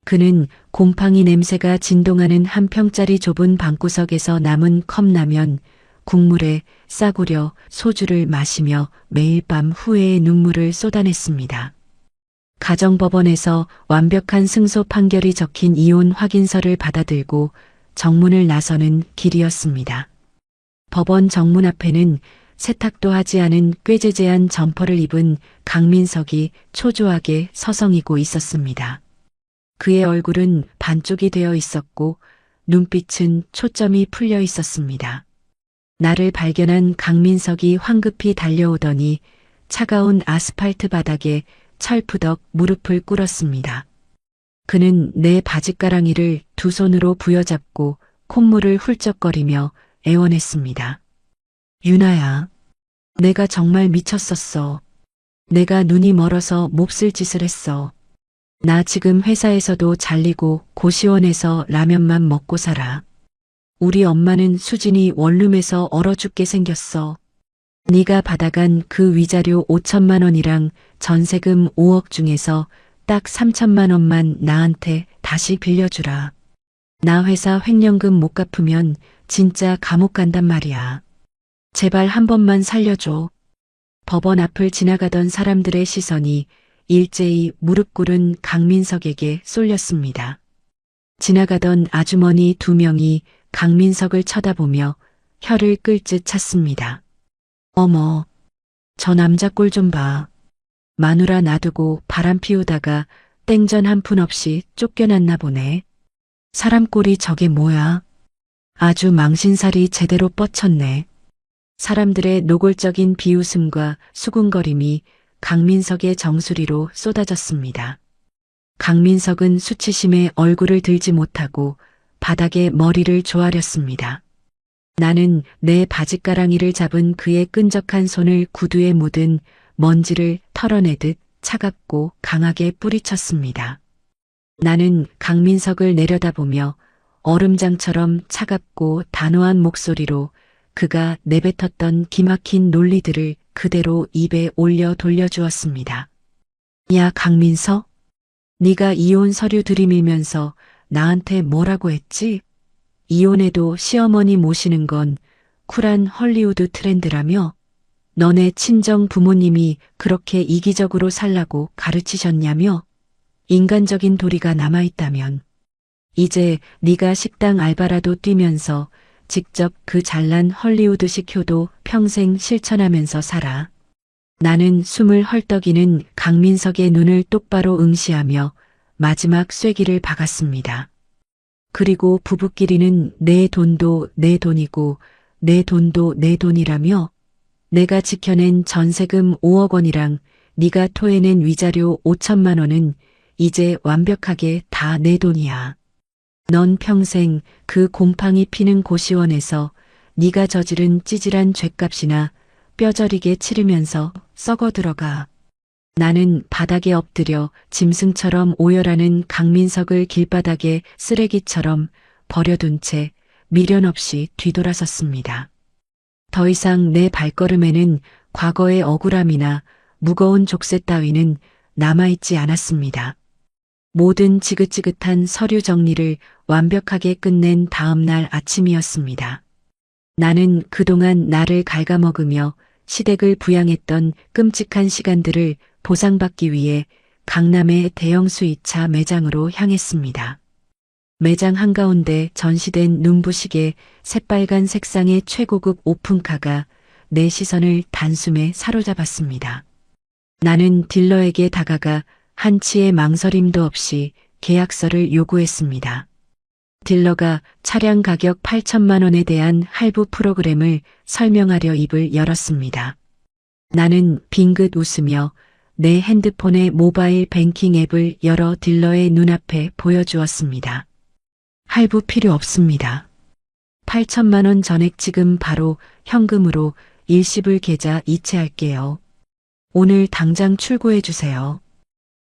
그는 곰팡이 냄새가 진동하는 한 평짜리 좁은 방구석에서 남은 컵라면, 국물에 싸구려 소주를 마시며 매일 밤 후회의 눈물을 쏟아냈습니다. 가정법원에서 완벽한 승소 판결이 적힌 이혼 확인서를 받아들고 정문을 나서는 길이었습니다. 법원 정문 앞에는 세탁도 하지 않은 꾀재재한 점퍼를 입은 강민석이 초조하게 서성이고 있었습니다. 그의 얼굴은 반쪽이 되어 있었고 눈빛은 초점이 풀려 있었습니다. 나를 발견한 강민석이 황급히 달려오더니 차가운 아스팔트 바닥에 철푸덕 무릎을 꿇었습니다. 그는 내 바짓가랑이를 두 손으로 부여잡고 콧물을 훌쩍거리며 애원했습니다. 유나야, 내가 정말 미쳤었어. 내가 눈이 멀어서 몹쓸 짓을 했어. 나 지금 회사에서도 잘리고 고시원에서 라면만 먹고 살아. 우리 엄마는 수진이 원룸에서 얼어 죽게 생겼어. 네가 받아간 그 위자료 5천만 원이랑 전세금 5억 중에서 딱 3천만 원만 나한테 다시 빌려주라. 나 회사 횡령금 못 갚으면 진짜 감옥 간단 말이야. 제발 한 번만 살려줘. 법원 앞을 지나가던 사람들의 시선이 일제히 무릎 꿇은 강민석에게 쏠렸습니다. 지나가던 아주머니 두 명이 강민석을 쳐다보며 혀를 끌듯 찼습니다. 어머, 저 남자 꼴 좀 봐. 마누라 놔두고 바람 피우다가 땡전 한 푼 없이 쫓겨났나 보네. 사람 꼴이 저게 뭐야? 아주 망신살이 제대로 뻗쳤네. 사람들의 노골적인 비웃음과 수군거림이 강민석의 정수리로 쏟아졌습니다. 강민석은 수치심에 얼굴을 들지 못하고 바닥에 머리를 조아렸습니다. 나는 내 바짓가랑이를 잡은 그의 끈적한 손을 구두에 묻은 먼지를 털어내듯 차갑고 강하게 뿌리쳤습니다. 나는 강민석을 내려다보며 얼음장처럼 차갑고 단호한 목소리로 그가 내뱉었던 기막힌 논리들을 그대로 입에 올려 돌려주었습니다. 야 강민석, 네가 이혼 서류 들이밀면서 나한테 뭐라고 했지? 이혼해도 시어머니 모시는 건 쿨한 헐리우드 트렌드라며? 너네 친정 부모님이 그렇게 이기적으로 살라고 가르치셨냐며? 인간적인 도리가 남아있다면 이제 네가 식당 알바라도 뛰면서 직접 그 잘난 헐리우드식 효도 평생 실천하면서 살아. 나는 숨을 헐떡이는 강민석의 눈을 똑바로 응시하며 마지막 쐐기를 박았습니다. 그리고 부부끼리는 내 돈도 내 돈이고 내 돈도 내 돈이라며 내가 지켜낸 전세금 5억 원이랑 네가 토해낸 위자료 5천만 원은 이제 완벽하게 다 내 돈이야. 넌 평생 그 곰팡이 피는 고시원에서 네가 저지른 찌질한 죗값이나 뼈저리게 치르면서 썩어 들어가. 나는 바닥에 엎드려 짐승처럼 오열하는 강민석을 길바닥에 쓰레기처럼 버려둔 채 미련 없이 뒤돌아섰습니다. 더 이상 내 발걸음에는 과거의 억울함이나 무거운 족쇄 따위는 남아있지 않았습니다. 모든 지긋지긋한 서류 정리를 완벽하게 끝낸 다음 날 아침이었습니다. 나는 그동안 나를 갉아먹으며 시댁을 부양했던 끔찍한 시간들을 보상받기 위해 강남의 대형 수입차 매장으로 향했습니다. 매장 한가운데 전시된 눈부시게 새빨간 색상의 최고급 오픈카가 내 시선을 단숨에 사로잡았습니다. 나는 딜러에게 다가가 한치의 망설임도 없이 계약서를 요구했습니다. 딜러가 차량 가격 8천만 원에 대한 할부 프로그램을 설명하려 입을 열었습니다. 나는 빙긋 웃으며 내 핸드폰의 모바일 뱅킹 앱을 열어 딜러의 눈앞에 보여주었습니다. 할부 필요 없습니다. 8천만 원 전액 지금 바로 현금으로 일시불 계좌 이체할게요. 오늘 당장 출고해 주세요.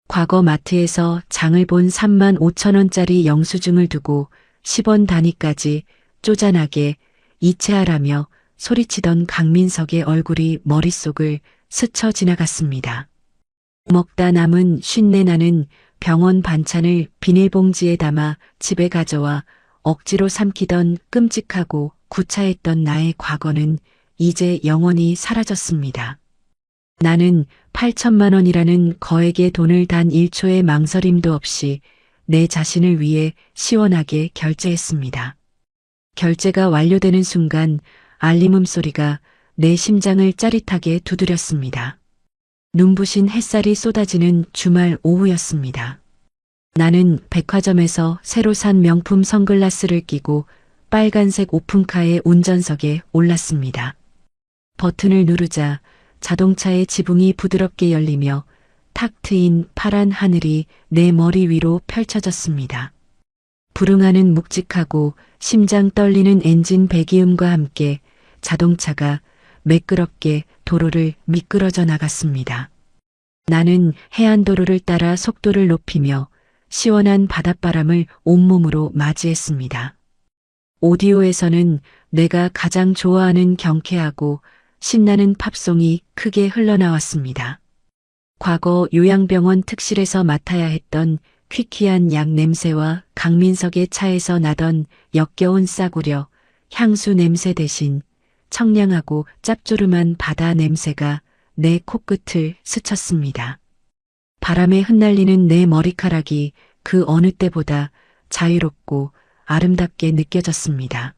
과거 마트에서 장을 본 3만 5천 원짜리 영수증을 두고 10원 단위까지 쪼잔하게 이체하라며 소리치던 강민석의 얼굴이 머릿속을 스쳐 지나갔습니다. 먹다 남은 쉰내 나는 병원 반찬을 비닐봉지에 담아 집에 가져와 억지로 삼키던 끔찍하고 구차했던 나의 과거는 이제 영원히 사라졌습니다. 나는 8천만 원이라는 거액의 돈을 단 1초의 망설임도 없이 내 자신을 위해 시원하게 결제했습니다. 결제가 완료되는 순간 알림음 소리가 내 심장을 짜릿하게 두드렸습니다. 눈부신 햇살이 쏟아지는 주말 오후였습니다. 나는 백화점에서 새로 산 명품 선글라스를 끼고 빨간색 오픈카의 운전석에 올랐습니다. 버튼을 누르자 자동차의 지붕이 부드럽게 열리며 탁 트인 파란 하늘이 내 머리 위로 펼쳐졌습니다. 불응하는 묵직하고 심장 떨리는 엔진 배기음과 함께 자동차가 매끄럽게 도로를 미끄러져 나갔습니다. 나는 해안도로를 따라 속도를 높이며 시원한 바닷바람을 온몸으로 맞이했습니다. 오디오에서는 내가 가장 좋아하는 경쾌하고 신나는 팝송이 크게 흘러나왔습니다. 과거 요양병원 특실에서 맡아야 했던 퀴퀴한 약 냄새와 강민석의 차에서 나던 역겨운 싸구려 향수 냄새 대신 청량하고 짭조름한 바다 냄새가 내 코끝을 스쳤습니다. 바람에 흩날리는 내 머리카락이 그 어느 때보다 자유롭고 아름답게 느껴졌습니다.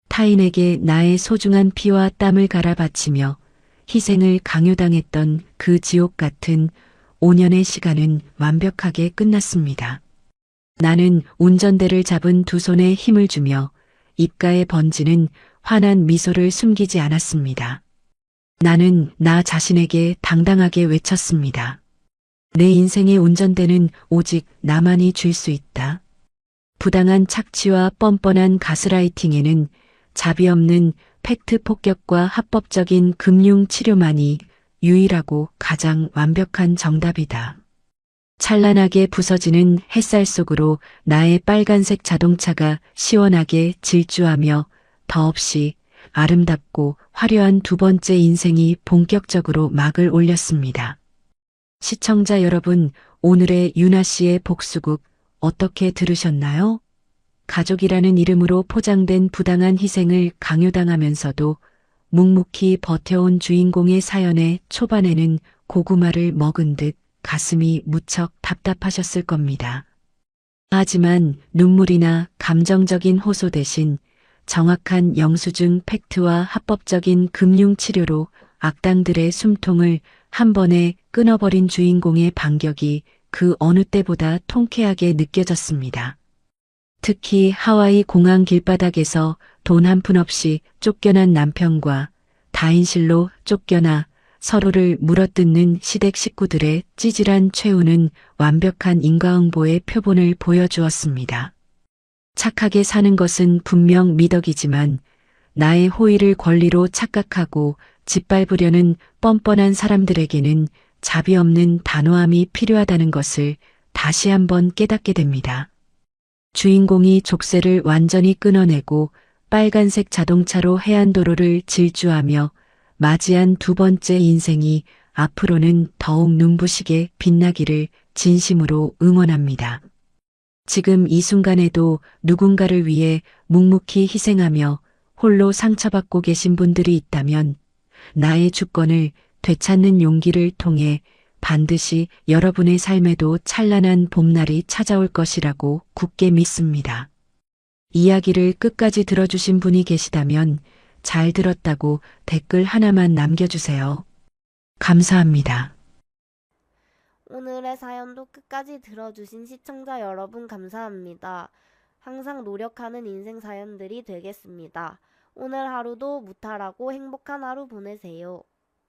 타인에게 나의 소중한 피와 땀을 갈아 바치며 희생을 강요당했던 그 지옥 같은 5년의 시간은 완벽하게 끝났습니다. 나는 운전대를 잡은 두 손에 힘을 주며 입가에 번지는 환한 미소를 숨기지 않았습니다. 나는 나 자신에게 당당하게 외쳤습니다. 내 인생의 운전대는 오직 나만이 줄 수 있다. 부당한 착취와 뻔뻔한 가스라이팅에는 자비 없는 팩트 폭격과 합법적인 금융 치료만이 유일하고 가장 완벽한 정답이다. 찬란하게 부서지는 햇살 속으로 나의 빨간색 자동차가 시원하게 질주하며 더없이 아름답고 화려한 두 번째 인생이 본격적으로 막을 올렸습니다. 시청자 여러분, 오늘의 유나 씨의 복수극 어떻게 들으셨나요? 가족이라는 이름으로 포장된 부당한 희생을 강요당하면서도 묵묵히 버텨온 주인공의 사연의 초반에는 고구마를 먹은 듯 가슴이 무척 답답하셨을 겁니다. 하지만 눈물이나 감정적인 호소 대신 정확한 영수증 팩트와 합법적인 금융 치료로 악당들의 숨통을 한 번에 끊어버린 주인공의 반격이 그 어느 때보다 통쾌하게 느껴졌습니다. 특히 하와이 공항 길바닥에서 돈 한 푼 없이 쫓겨난 남편과 다인실로 쫓겨나 서로를 물어뜯는 시댁 식구들의 찌질한 최후는 완벽한 인과응보의 표본을 보여주었습니다. 착하게 사는 것은 분명 미덕이지만 나의 호의를 권리로 착각하고 짓밟으려는 뻔뻔한 사람들에게는 자비 없는 단호함이 필요하다는 것을 다시 한번 깨닫게 됩니다. 주인공이 족쇄를 완전히 끊어내고 빨간색 자동차로 해안도로를 질주하며 맞이한 두 번째 인생이 앞으로는 더욱 눈부시게 빛나기를 진심으로 응원합니다. 지금 이 순간에도 누군가를 위해 묵묵히 희생하며 홀로 상처받고 계신 분들이 있다면 나의 주권을 되찾는 용기를 통해 반드시 여러분의 삶에도 찬란한 봄날이 찾아올 것이라고 굳게 믿습니다. 이야기를 끝까지 들어주신 분이 계시다면 잘 들었다고 댓글 하나만 남겨주세요. 감사합니다. 오늘의 사연도 끝까지 들어주신 시청자 여러분 감사합니다. 항상 노력하는 인생 사연들이 되겠습니다. 오늘 하루도 무탈하고 행복한 하루 보내세요.